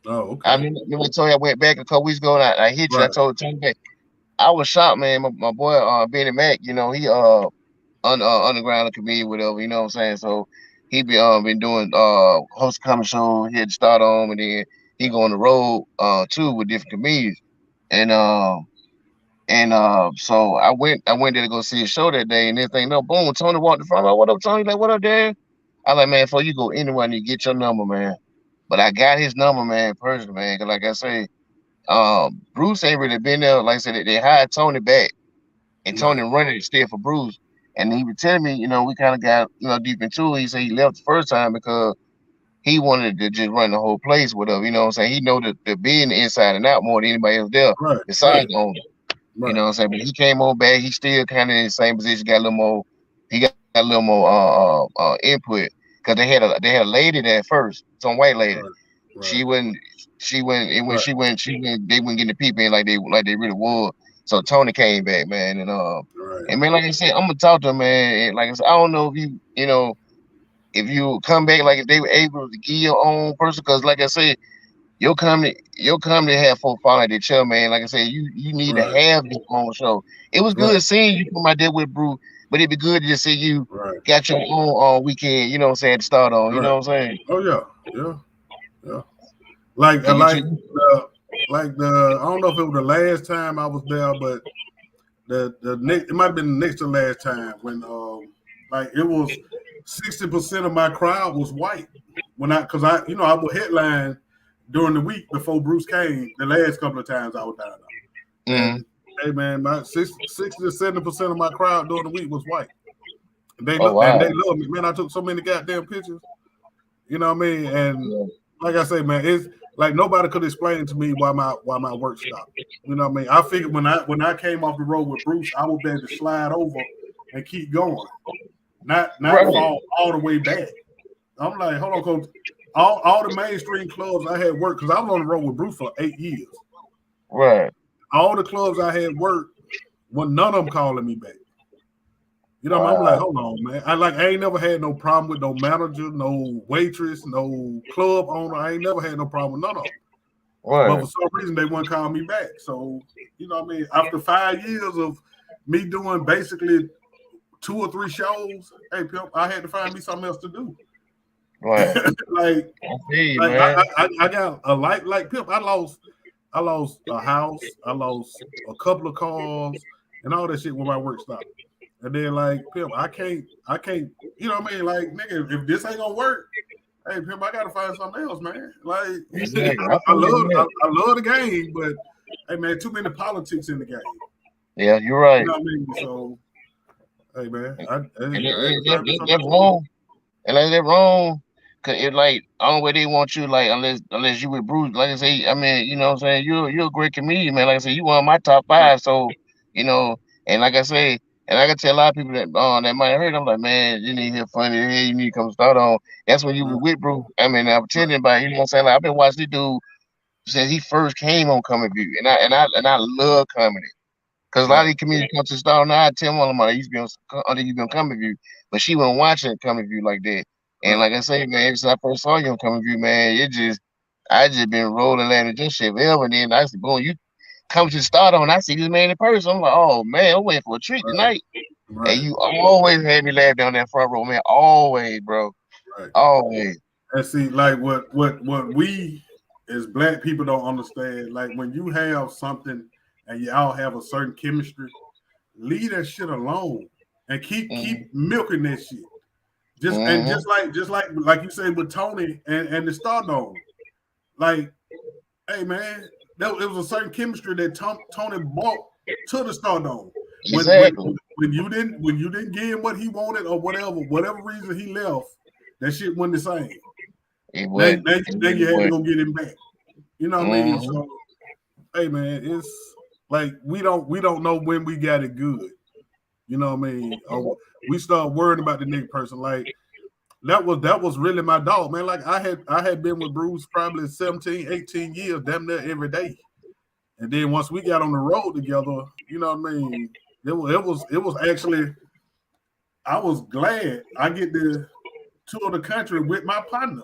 Speaker 1: Oh,
Speaker 2: I
Speaker 1: okay.
Speaker 2: mean, remember I told you I went back a couple weeks ago and I hit you. I
Speaker 1: Right,
Speaker 2: told Tony back. I was shocked, man. My boy, Benny Mac, he underground comedian, whatever. You know what I'm saying? So he been doing host comedy show. He had to start on, and then he go on the road too with different comedians. And so I went there to go see a show that day, and everything. No, boom, Tony walked in front. I'm like, what up, Tony? Like, what up, there? I like, man, before you go anywhere, you get your number, man. But I got his number, man, personally, man. Cause like I say, Bruce ain't really been there. Like I said, they hired Tony back and Tony
Speaker 1: right,
Speaker 2: running it still for Bruce. And he was telling me, we kind of got, deep into it. He said he left the first time because he wanted to just run the whole place with us. You know what I'm saying? He know the being inside and out more than anybody else there
Speaker 1: right,
Speaker 2: besides
Speaker 1: right,
Speaker 2: the owner. You
Speaker 1: right,
Speaker 2: know what I'm saying? But he came on back. He still kind of in the same position. Got a little more. He got a little more input because they had a lady there first, some white lady.
Speaker 1: right,
Speaker 2: She
Speaker 1: right,
Speaker 2: wouldn't. She went. And when
Speaker 1: right,
Speaker 2: she went. They wouldn't get the people in like they really would. So Tony came back, man,
Speaker 1: right,
Speaker 2: and man, like I said, I'm gonna talk to him, man. And like I said, I don't know if if you come back, like if they were able to give your own person, because like I said, your company had folk following their chill, man. Like I said, you need to
Speaker 1: right,
Speaker 2: have your own show. It was
Speaker 1: right,
Speaker 2: good seeing you come out there with Bruce, but it'd be good to just see you
Speaker 1: right,
Speaker 2: got your own weekend. You know what I'm saying? To start on. You
Speaker 1: right.
Speaker 2: know what I'm saying?
Speaker 1: Oh yeah, yeah, yeah. Like
Speaker 2: Can you
Speaker 1: like
Speaker 2: treat?
Speaker 1: the the I don't know if it was the last time I was there, but the next it might have been the next to last time when like it was 60% of my crowd was white when I because I I would headline during the week before Bruce came the last couple of times I was down there.
Speaker 2: Mm.
Speaker 1: And hey man, my 60 to 70% of my crowd during the week was white.
Speaker 2: Oh
Speaker 1: They
Speaker 2: wow.
Speaker 1: love me. Man, I took so many goddamn pictures. You know what I mean? And
Speaker 2: Yeah.
Speaker 1: like I say, man, it's like nobody could explain to me why my work stopped. You know what I mean? I figured when I came off the road with Bruce, I would be able to slide over and keep going, not
Speaker 2: Right.
Speaker 1: fall all the way back. I'm like, hold on, coach. All the mainstream clubs I had worked because I was on the road with Bruce for 8 years.
Speaker 2: Right.
Speaker 1: All the clubs I had worked, when none of them calling me back. You know, what I mean? I'm like,
Speaker 2: Wow.
Speaker 1: hold on, man. I ain't never had no problem with no manager, no waitress, no club owner. I ain't never had no problem with none of them. But
Speaker 2: Right.
Speaker 1: for some reason, they wouldn't call me back. So, you know what I mean? After 5 years of me doing basically 2 or 3 shows, hey, Pimp, I had to find me something else to do.
Speaker 2: Right.
Speaker 1: like,
Speaker 2: I see you,
Speaker 1: like
Speaker 2: man.
Speaker 1: I got a life like Pimp. I lost a house. I lost a couple of cars and all that shit when my work stopped. And then like Pimp, I can't, you know what I mean? Like, nigga, if this ain't gonna work, hey Pimp, I gotta find something else, man. Like
Speaker 2: Exactly. I feel you, man.
Speaker 1: I love the game, but hey man, too many politics in the game.
Speaker 2: Yeah, you're
Speaker 1: You
Speaker 2: right.
Speaker 1: know what I mean? So hey man,
Speaker 2: And
Speaker 1: I had to find me something
Speaker 2: that's
Speaker 1: else to do.
Speaker 2: wrong. And like that wrong. Cause it like only way they want you like unless you with Bruce. Like I say, I mean, you know what I'm saying? You're a great comedian, man. Like I said, you one of my top
Speaker 1: Right,
Speaker 2: five. So, you know, and like I say, and I can tell a lot of people that might have heard, I'm like, man, you need to hear funny here, you need to come start on. That's when you
Speaker 1: right,
Speaker 2: were with Bruce. I mean, I'm
Speaker 1: right,
Speaker 2: telling you, you know what I'm saying? Like I've been watching this dude since he first came on Comedy View. And I love comedy. Cause a lot of
Speaker 1: right,
Speaker 2: these comedians come to Star now. I tell one of them, I used to be on, I think you been on Comedy View, but she wasn't watching Comedy View like that. And
Speaker 1: right,
Speaker 2: like I say, man, ever since I first saw you on Comedy View, man, I just been rolling landing this shit forever. And then I said, boom, you come to the start on, I see this man in person. I'm like, oh man, I'm waiting for a treat
Speaker 1: right,
Speaker 2: tonight. And
Speaker 1: right,
Speaker 2: you always had me laugh down that front row, man. Always, bro.
Speaker 1: right.
Speaker 2: Always.
Speaker 1: And see, like what we as black people don't understand, like when you have something and y'all have a certain chemistry, leave that shit alone and
Speaker 2: Mm-hmm.
Speaker 1: keep milking that shit. Just and
Speaker 2: Mm-hmm.
Speaker 1: just like you say with Tony and the Stardome. Like, hey man, it was a certain chemistry that Tony brought to the Stardome. When when
Speaker 2: Exactly.
Speaker 1: when you didn't give him what he wanted or whatever reason he left, that shit wasn't the same.
Speaker 2: It would. It
Speaker 1: Now
Speaker 2: really
Speaker 1: you had to
Speaker 2: would.
Speaker 1: go get him back. You know what I mean?
Speaker 2: Mm-hmm.
Speaker 1: So hey man, it's like we don't know when we got it good. You know what I mean? Or we start worrying about the next person. Like that was really my dog, man. Like I had been with Bruce probably 17, 18 years, damn near every day. And then once we got on the road together, you know what I mean? It was actually I was glad I get to tour the country with my partner.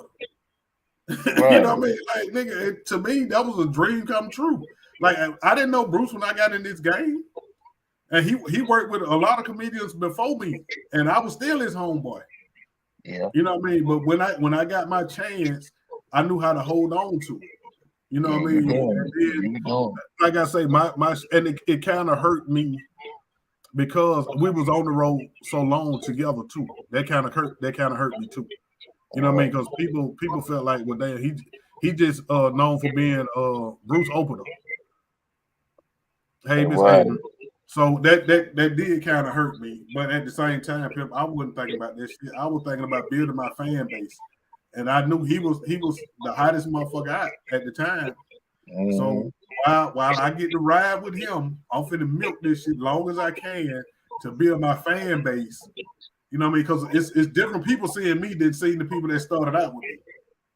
Speaker 1: You know
Speaker 2: Right.
Speaker 1: what I mean? Like nigga, to me that was a dream come true. Like I didn't know Bruce when I got in this game, and he worked with a lot of comedians before me, and I was still his homeboy.
Speaker 2: Yeah.
Speaker 1: You know what I mean? But when I got my chance, I knew how to hold on to it. You know
Speaker 2: Yeah,
Speaker 1: what I
Speaker 2: you
Speaker 1: mean?
Speaker 2: doing
Speaker 1: And
Speaker 2: it. Yeah,
Speaker 1: then,
Speaker 2: you doing
Speaker 1: like I say, my and it kind of hurt me because we was on the road so long together too. That kind of hurt me too. You know what I mean?
Speaker 2: it.
Speaker 1: Because people felt like, well, damn, he just known for being Bruce opener. Hey, Miss
Speaker 2: Right.
Speaker 1: Hayden. So that did kind of hurt me, but at the same time, Pimp, I wasn't thinking about this shit. I was thinking about building my fan base, and I knew he was the hottest motherfucker out at the time. So
Speaker 2: Mm-hmm.
Speaker 1: while I get to ride with him, I'm finna milk this shit long as I can to build my fan base. You know what I mean? Because it's different people seeing me than seeing the people that started out with me.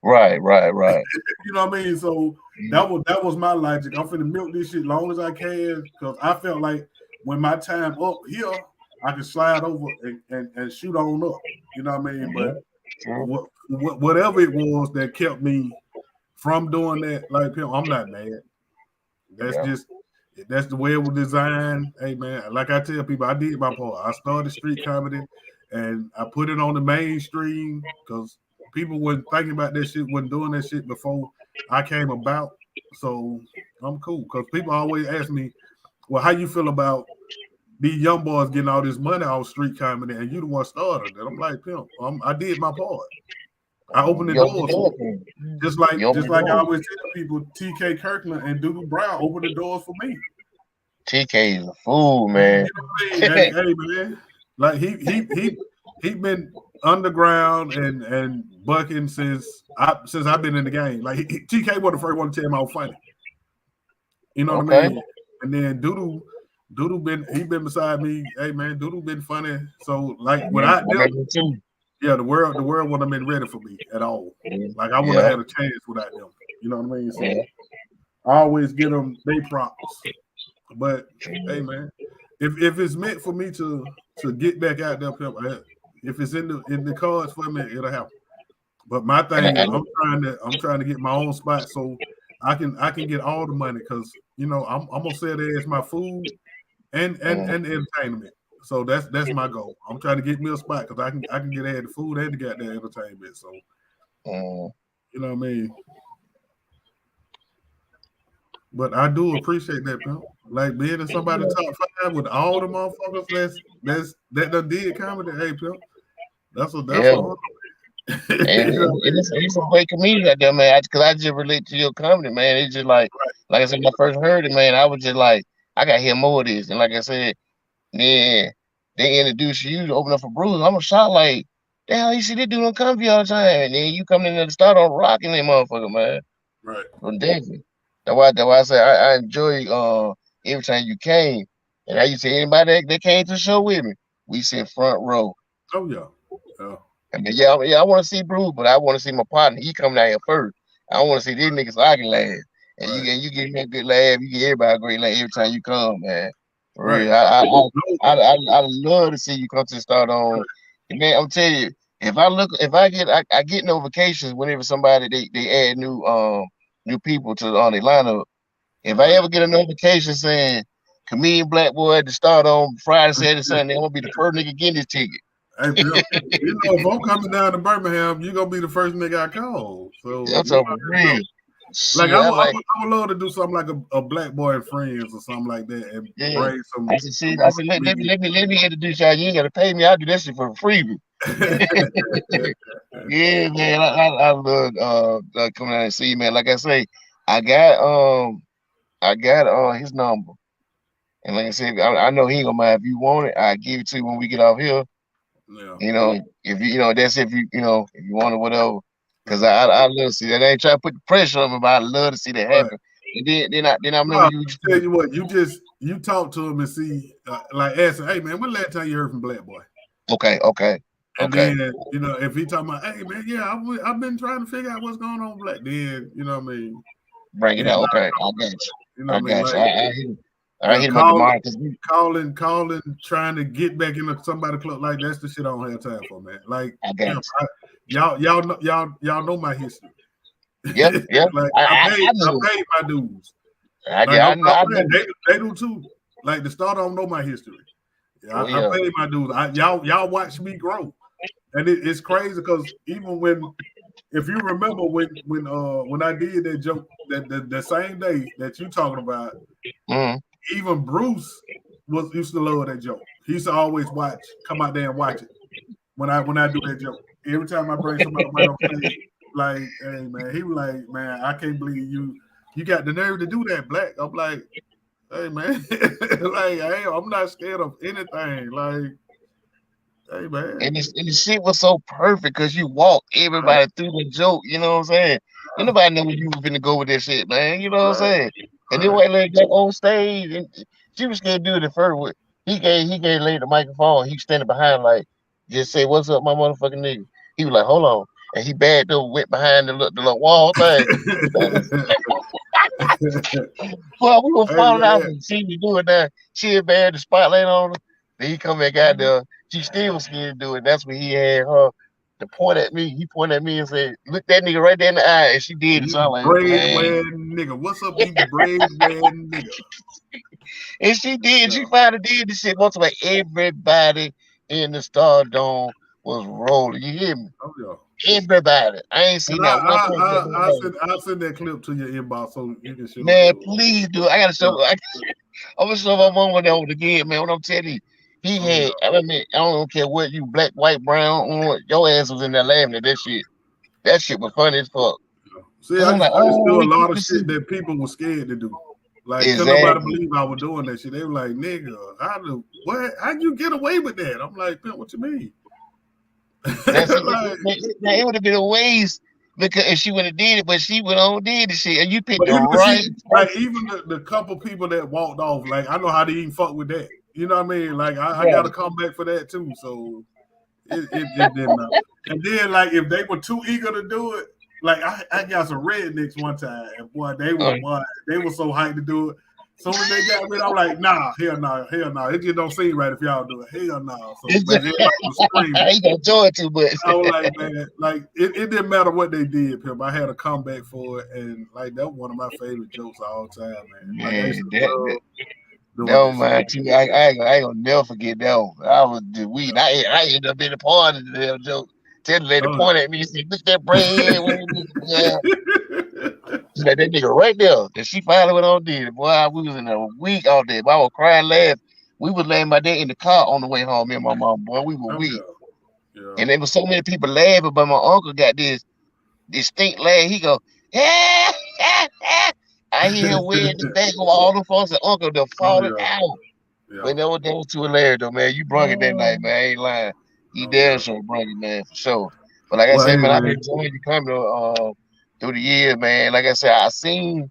Speaker 2: Right, right, right.
Speaker 1: You know what I mean? So that was my logic. I'm finna milk this shit long as I can because I felt like when my time up here, I can slide over and shoot on up. You know what I mean?
Speaker 2: Yeah,
Speaker 1: But
Speaker 2: true.
Speaker 1: whatever it was that kept me from doing that, like I'm not mad. That's
Speaker 2: Yeah.
Speaker 1: just that's the way it was designed. Hey man, like I tell people, I did my part. I started street comedy and I put it on the mainstream because people weren't thinking about that shit, wasn't doing that shit before. I came about. So I'm cool because people always ask me, well, how you feel about these young boys getting all this money off street comedy and you the one started it? I'm like, pimp, I did my part. I opened the
Speaker 2: You open the
Speaker 1: doors for
Speaker 2: door
Speaker 1: me.
Speaker 2: for him.
Speaker 1: Just
Speaker 2: You
Speaker 1: like
Speaker 2: open
Speaker 1: just
Speaker 2: the
Speaker 1: like I
Speaker 2: door.
Speaker 1: always tell people, TK Kirkland and Doodoo Brown opened the doors for me.
Speaker 2: TK is a fool,
Speaker 1: You
Speaker 2: man.
Speaker 1: know what I mean? Hey man, like he been underground and bucking since I've been in the game. Like TK was the first one to tell him I was funny. You know what I
Speaker 2: Okay.
Speaker 1: mean? And then Doodoo been beside me. Hey man, Doodoo been funny. So like without
Speaker 2: I
Speaker 1: them,
Speaker 2: remember too.
Speaker 1: yeah, the world wouldn't have been ready for me at all. Like I wouldn't
Speaker 2: Yeah.
Speaker 1: have had a chance without them. You know what I mean?
Speaker 2: Yeah.
Speaker 1: So I always get them they props. But hey man, if it's meant for me to get back out there, if it's in the cards for me, it'll happen. But my
Speaker 2: And
Speaker 1: thing is, I'm trying to get my own spot so I can get all the money because I'm gonna sell there as my food and entertainment. So that's my goal. I'm trying to get me a spot because I can get ahead the food and the goddamn entertainment. So
Speaker 2: mm,
Speaker 1: you know what I mean. But I do appreciate that, pimp. Like being in somebody's top five with all the motherfuckers that done did comedy. Hey, pimp, that's
Speaker 2: yeah.
Speaker 1: a honor.
Speaker 2: And,
Speaker 1: You know what I mean?
Speaker 2: it's some great comedians out there, man. Cause I just relate to your comedy, man. It's just like I said, when I first heard it, man, I was just like, I got to hear more of this. And like I said, then they introduce you to open up for Bruce. I'm a shot like, damn, you see this dude on comedy all the time. And then you come in there to start on rocking that motherfucker, man.
Speaker 1: Right.
Speaker 2: From David. That's why I say I enjoy every time you came. And I used to say anybody that came to the show with me, we sit front row.
Speaker 1: Oh yeah. Yeah.
Speaker 2: I mean, yeah, I want to see Bruce, but I want to see my partner. He coming out here first. I don't want to see these niggas so I can laugh. And
Speaker 1: Right.
Speaker 2: you get me a good laugh. You get everybody a great laugh every time you come, man. For
Speaker 1: Right.
Speaker 2: real,
Speaker 1: No,
Speaker 2: I love to see you come to the start on. And man, I'm telling you, if I get notifications whenever somebody they add new people to on their lineup. If I
Speaker 1: right.
Speaker 2: ever get a notification saying comedian Black Boy to start on Friday, Saturday, Sunday, I'm gonna be the first nigga getting this ticket.
Speaker 1: Hey, pimp. If I'm coming down to Birmingham, you're gonna be the first nigga I call. So
Speaker 2: I'm
Speaker 1: you
Speaker 2: talking
Speaker 1: already know.
Speaker 2: real.
Speaker 1: Like
Speaker 2: Shit, I like,
Speaker 1: I would love to do something like a Black Boy and Friends or something like that and
Speaker 2: yeah.
Speaker 1: bring
Speaker 2: I
Speaker 1: some
Speaker 2: said, see, I
Speaker 1: other
Speaker 2: said,
Speaker 1: comedians.
Speaker 2: let me introduce y'all. You ain't gotta pay me. I'll do that shit for free. Yeah, man. I love coming out and see you, man. Like I say, I got I got his number. And like I said, I know he ain't gonna mind if you want it, I give it to you when we get off here.
Speaker 1: Yeah.
Speaker 2: If that's if you want it, whatever. Cause
Speaker 1: Yeah.
Speaker 2: I love to see that. I ain't trying to put the pressure on me, but I love to see that
Speaker 1: Right.
Speaker 2: happen. And then I remember
Speaker 1: No,
Speaker 2: you.
Speaker 1: tell you what, you talk to him and see, like ask him, hey man, when the last time you heard from Black Boy?
Speaker 2: Okay, okay,
Speaker 1: And
Speaker 2: okay.
Speaker 1: then if he talking about, hey man, yeah, I've been trying to figure out what's going on with Black. Then what I mean,
Speaker 2: Bring it
Speaker 1: it's
Speaker 2: out.
Speaker 1: not
Speaker 2: Okay,
Speaker 1: a
Speaker 2: I
Speaker 1: problem.
Speaker 2: got you.
Speaker 1: What
Speaker 2: I
Speaker 1: I mean,
Speaker 2: got you.
Speaker 1: like
Speaker 2: I hit him up
Speaker 1: calling,
Speaker 2: tomorrow because we.
Speaker 1: calling, trying to get back into somebody club. Like that's the shit I don't have time for, man. Like
Speaker 2: I got
Speaker 1: pimp,
Speaker 2: you.
Speaker 1: y'all know my history.
Speaker 2: Yeah, yeah.
Speaker 1: Like
Speaker 2: I
Speaker 1: I
Speaker 2: know.
Speaker 1: paid my dues. Like
Speaker 2: Yeah, I
Speaker 1: I'm
Speaker 2: know.
Speaker 1: they do too. Like the start don't know my history. Yeah,
Speaker 2: Oh
Speaker 1: I
Speaker 2: yeah.
Speaker 1: paid my dues. Y'all watch me grow, and it's crazy because even when if you remember when I did that joke that the same day that you talking about,
Speaker 2: Mm,
Speaker 1: even Bruce was used to love that joke. He used to always come out there and watch it when I do that joke. Every time I bring somebody white on stage, like, hey man, he was like, man, I can't believe you got the nerve to do that, Black. I'm like, hey man, like, hey, I'm not scared of anything. Like, hey man,
Speaker 2: and the shit was so perfect because you walked
Speaker 1: right,
Speaker 2: everybody through the joke. You know what I'm saying? Ain't nobody know where you was finna go with that shit, man. You know what I'm
Speaker 1: right,
Speaker 2: saying? And then
Speaker 1: right.
Speaker 2: wait like that on stage, and she was gonna do it at first. He gave Lady the microphone. He was standing behind like, just say what's up, my motherfucking nigga. He was like, hold on, and he backed up, went behind the little wall thing. Well, we were
Speaker 1: Hey
Speaker 2: falling out
Speaker 1: man,
Speaker 2: and see me do it there. She had bad the spotlight on her. Then he come back out there. She still was scared to do it. That's when he had her to point at me. He pointed at me and said, look that nigga right there in the eye. And she did it.
Speaker 1: you
Speaker 2: So I'm like,
Speaker 1: braid
Speaker 2: man.
Speaker 1: wearing nigga. What's up, you braid wearing nigga?
Speaker 2: And she did.
Speaker 1: Yeah,
Speaker 2: She finally did this shit once. Like everybody in the Stardome was rolling. You hear me?
Speaker 1: Oh yeah.
Speaker 2: Everybody. I ain't
Speaker 1: And
Speaker 2: seen that one person.
Speaker 1: I'll send that clip to your inbox so you can show it
Speaker 2: Man,
Speaker 1: to.
Speaker 2: please do. I gotta
Speaker 1: Yeah.
Speaker 2: show. I'm gonna show my mom one over again, man. What I'm telling you, he
Speaker 1: Oh
Speaker 2: had.
Speaker 1: yeah.
Speaker 2: I mean, I don't care what you black, white, brown, orange, your ass was in there laughing at that shit. That shit was funny as fuck.
Speaker 1: See,
Speaker 2: Cause I'm like,
Speaker 1: I used to
Speaker 2: oh,
Speaker 1: do a
Speaker 2: we
Speaker 1: lot
Speaker 2: keep
Speaker 1: of
Speaker 2: this shit.
Speaker 1: shit that people were scared to do. Like, couldn't nobody
Speaker 2: Exactly.
Speaker 1: believe I was doing that shit. They were like, nigga, how'd you get away with that? I'm like, "Pimp, what you mean?
Speaker 2: Now see,
Speaker 1: Like,
Speaker 2: it would have been a waste because if she would have did it, but she went on and did the shit, and you picked
Speaker 1: but
Speaker 2: the
Speaker 1: even
Speaker 2: right person.
Speaker 1: even the couple people that walked off, like, I know how to even fuck with that. You know what I mean? Like, I got to
Speaker 2: Right.
Speaker 1: come back for that too. So it didn't matter. And then, like, if they were too eager to do it, like, I got some rednecks one time, and boy, they were so hyped to do it. Soon as they got rid, I'm like, nah, hell no, hell no. It just don't seem right if y'all do it. Hell no. So,
Speaker 2: It's
Speaker 1: man,
Speaker 2: just,
Speaker 1: everybody was screaming.
Speaker 2: you gonna enjoy it too much.
Speaker 1: I was like, man, like it didn't matter what they did, Pimp. I had a comeback for it, and like that was one of my favorite jokes of all time, man. Like I used
Speaker 2: Man,
Speaker 1: to love doing
Speaker 2: never
Speaker 1: that shit.
Speaker 2: mind. Too. I ain't gonna never forget that one. I was the weed. I ended up in the part of the damn joke. Tell the lady
Speaker 1: Oh,
Speaker 2: point at me and said, "Look that brain." Yeah.
Speaker 1: yeah.
Speaker 2: She like that nigga right there. And she finally went on did it. Boy, we was in a week all day. Boy, I was crying, laugh. We was laying my dad in the car on the way home. Me and my mom, boy, we were
Speaker 1: Oh
Speaker 2: weak.
Speaker 1: yeah. Yeah.
Speaker 2: And there was so many people laughing, but my uncle got this distinct laugh. He go, yeah, yeah, yeah. I hear him wearing the back of all the folks and uncle they're
Speaker 1: Oh
Speaker 2: falling
Speaker 1: yeah.
Speaker 2: out.
Speaker 1: Yeah.
Speaker 2: But that was too hilarious though, man. You brung it that night, man. I ain't lying. You
Speaker 1: Oh
Speaker 2: damn
Speaker 1: yeah.
Speaker 2: sure brung it, man, for sure. But like I
Speaker 1: Well,
Speaker 2: said,
Speaker 1: hey
Speaker 2: man, I've been
Speaker 1: man.
Speaker 2: enjoying you coming through the years, man. Like I said, I seen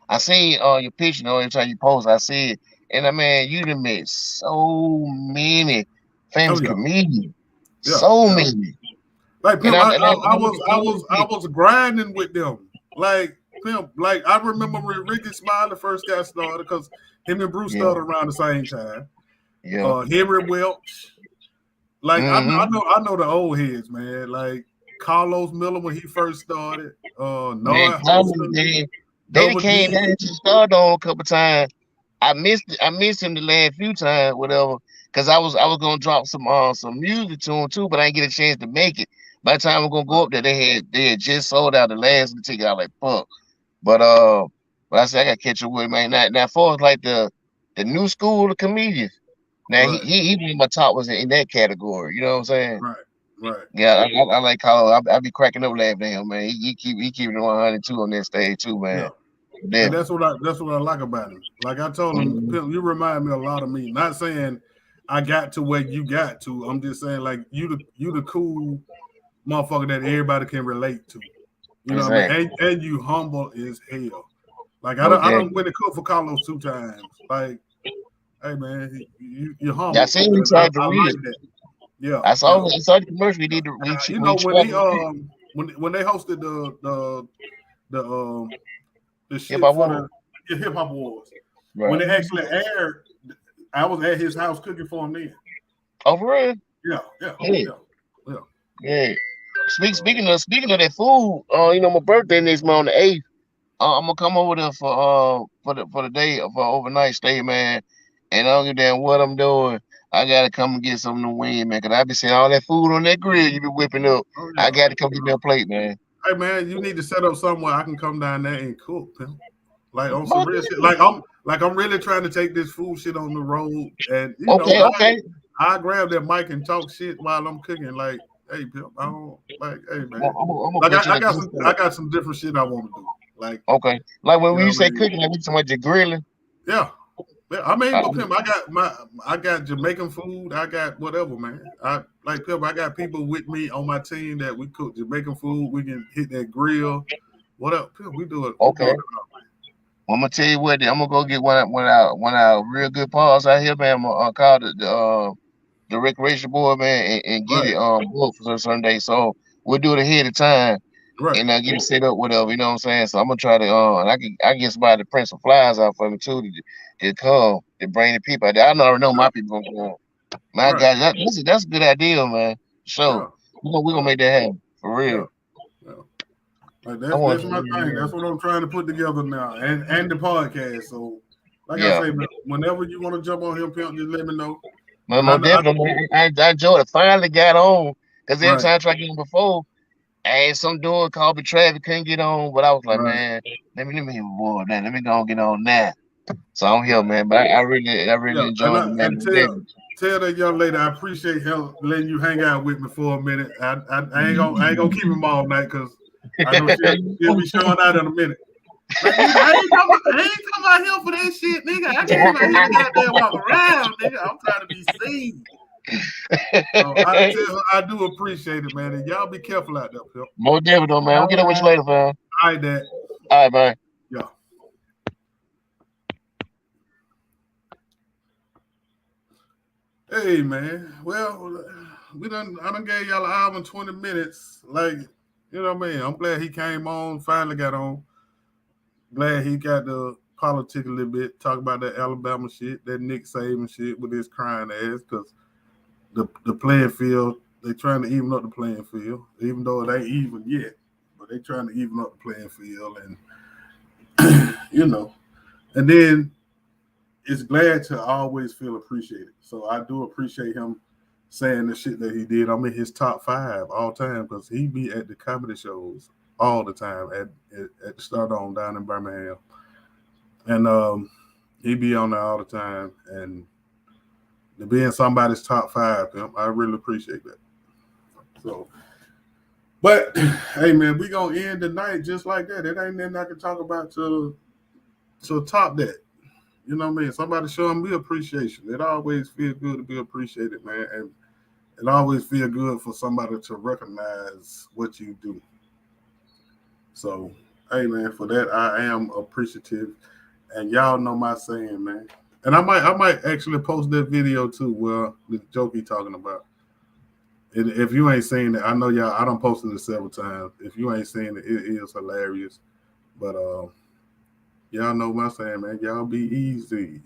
Speaker 2: your picture, every time you post, I see it. And I mean, you done met so many
Speaker 1: Oh
Speaker 2: famous
Speaker 1: yeah.
Speaker 2: comedians.
Speaker 1: Yeah.
Speaker 2: So
Speaker 1: Yeah.
Speaker 2: many.
Speaker 1: Like
Speaker 2: And
Speaker 1: Pimp, I
Speaker 2: look
Speaker 1: was
Speaker 2: at all the
Speaker 1: I
Speaker 2: shit.
Speaker 1: was grinding with them. Like Pimp, like I remember when Ricky Smiley first got started because him and Bruce
Speaker 2: Yeah,
Speaker 1: started around the same time.
Speaker 2: yeah.
Speaker 1: Henry Welch. Like
Speaker 2: Mm-hmm.
Speaker 1: I know the old heads, man. Like Carlos Miller when he first started.
Speaker 2: Man,
Speaker 1: Noah
Speaker 2: Carlos,
Speaker 1: Holster,
Speaker 2: man, they done
Speaker 1: Double
Speaker 2: came down
Speaker 1: D.
Speaker 2: to start on a couple times. I missed him the last few times, whatever, because I was gonna drop some music to him too, but I didn't get a chance to make it. By the time I'm gonna go up there, they had just sold out the last ticket. I was like, fuck. But I said I gotta catch up with him, man. Now far as like the new school of comedians, now he
Speaker 1: Right,
Speaker 2: he, he my top was in that category. You know what I'm saying?
Speaker 1: right, right.
Speaker 2: Yeah, I like Carlos. I be cracking up laughing at him, man. He keeping it 102 on that stage too, man.
Speaker 1: Yeah. And
Speaker 2: Definitely.
Speaker 1: that's what I like about him. Like I told him,
Speaker 2: Mhm.
Speaker 1: Pimp, you remind me a lot of me. Not saying I got to where you got to. I'm just saying like you the cool motherfucker that everybody can relate to. You know what I
Speaker 2: Exactly.
Speaker 1: mean? And you humble as hell. Like
Speaker 2: No
Speaker 1: I
Speaker 2: doubt.
Speaker 1: don't win the cook for Carlos 2 times. Like, hey man, you're
Speaker 2: Yeah, I
Speaker 1: humble,
Speaker 2: seen him
Speaker 1: and
Speaker 2: tried to
Speaker 1: I
Speaker 2: read
Speaker 1: like
Speaker 2: it.
Speaker 1: that. Yeah,
Speaker 2: I
Speaker 1: yeah.
Speaker 2: saw I saw the commercial we did.
Speaker 1: You
Speaker 2: We
Speaker 1: know
Speaker 2: tried to read
Speaker 1: when they hosted the the
Speaker 2: Hip
Speaker 1: shit
Speaker 2: Hop
Speaker 1: for
Speaker 2: World.
Speaker 1: the hip hop wars when
Speaker 2: Right.
Speaker 1: they actually aired, I was at his house cooking for him then.
Speaker 2: Oh, for real?
Speaker 1: Yeah, yeah,
Speaker 2: Yeah.
Speaker 1: yeah, yeah.
Speaker 2: Yeah.
Speaker 1: So
Speaker 2: Speaking of that food, my birthday next month on the 8th. I'm gonna come over there for the day for overnight stay, man. And I don't give a damn what I'm doing. I gotta come and get something to win, man. Cause I be seeing all that food on that grill you be whipping up.
Speaker 1: oh
Speaker 2: I
Speaker 1: yeah,
Speaker 2: gotta come get me
Speaker 1: yeah.
Speaker 2: a plate, man.
Speaker 1: Hey man, you need to set up somewhere I can come down there and cook, pimp. Like on some
Speaker 2: Most
Speaker 1: real shit.
Speaker 2: definitely.
Speaker 1: Like I'm really trying to take this food shit on the road, and
Speaker 2: Okay, okay.
Speaker 1: I grab that mic and talk shit while I'm cooking. Like, hey, pimp, I don't like, hey man,
Speaker 2: I'm gonna
Speaker 1: like
Speaker 2: put you in a good
Speaker 1: I
Speaker 2: spot.
Speaker 1: got some different shit I want to do. Like,
Speaker 2: Okay. Like when
Speaker 1: you know
Speaker 2: you
Speaker 1: what I
Speaker 2: say
Speaker 1: mean?
Speaker 2: cooking, like we talking about your grilling.
Speaker 1: Yeah. Yeah, I mean,
Speaker 2: I,
Speaker 1: but Pimp, I got Jamaican food. I got whatever, man. I like Pimp. I got people with me on my team that we cook Jamaican food. We can hit that grill. What up, Pimp? We do it. We do
Speaker 2: okay.
Speaker 1: it.
Speaker 2: Well, I'm gonna tell you what. I'm gonna go get one of our real good paws out here, man. I'm gonna call the recreation board, man, and get
Speaker 1: Right,
Speaker 2: it booked for Sunday. So we'll do it ahead of time
Speaker 1: right,
Speaker 2: and get it set up, whatever. You know what I'm saying? So I'm gonna try to and I can get somebody to print some flyers out for me too to come to bring the people out there. I already know my people gonna come. My
Speaker 1: right.
Speaker 2: God, that's a good idea, man. So
Speaker 1: Yeah,
Speaker 2: we gonna
Speaker 1: yeah,
Speaker 2: make that happen for
Speaker 1: yeah,
Speaker 2: real.
Speaker 1: yeah. Like
Speaker 2: I want
Speaker 1: that's my thing. That's what I'm trying to put together now, and the podcast. So, like I
Speaker 2: yeah.
Speaker 1: say, man, whenever you want to jump on here, Pimp, just let me know.
Speaker 2: My
Speaker 1: And I
Speaker 2: more
Speaker 1: know, I,
Speaker 2: definitely, I enjoyed it. Finally got on because every
Speaker 1: right,
Speaker 2: time I tried to get on before, I had some doing called me traffic, couldn't get on. But I was like,
Speaker 1: right,
Speaker 2: man, let me hit my boy, man. Let me go and get on now. So I'm here,
Speaker 1: right.
Speaker 2: man. But I really
Speaker 1: Yeah, and
Speaker 2: enjoyed it, man. More
Speaker 1: tell
Speaker 2: definitely.
Speaker 1: that young lady I appreciate her letting you hang out with me for a minute. I ain't gonna keep him all night because I know she'll be showing out in a minute. Like, nigga, I ain't talking about him for that shit, nigga. I came out here to goddamn walk around, nigga. I'm trying to be seen. So I tell her I do appreciate it, man. And y'all be careful out there, Pip.
Speaker 2: More definitely, man. We'll get up with you later, fam.
Speaker 1: All right, Dad.
Speaker 2: All right, man.
Speaker 1: Yeah. Hey, man. Well, I done gave y'all an hour and 20 minutes. Like, you know what I mean? I'm glad he came on, finally got on. Glad he got to politic a little bit, talk about that Alabama shit, that Nick Saban shit with his crying ass, because the playing field, they trying to even up the playing field, even though it ain't even yet. But they trying to even up the playing field, and you know, and then it's glad to always feel appreciated. So I do appreciate him saying the shit that he did. I'm in his top 5 all time because he be at the comedy shows all the time at the Stardome down in Birmingham, and he be on there all the time. And to be in somebody's top 5, I really appreciate that. So, but hey, man, we gonna end the night just like that. It ain't nothing I can talk about to top that. You know what I mean? Somebody showing me appreciation. It always feels good to be appreciated, man, and it always feel good for somebody to recognize what you do. So, hey, man, for that I am appreciative, and y'all know my saying, man. And I might actually post that video too. Well, the joke he talking about. If you ain't seen it, I know y'all. I don't posted it several times. If you ain't seen it, it is hilarious. But y'all know my saying, man. Y'all be easy.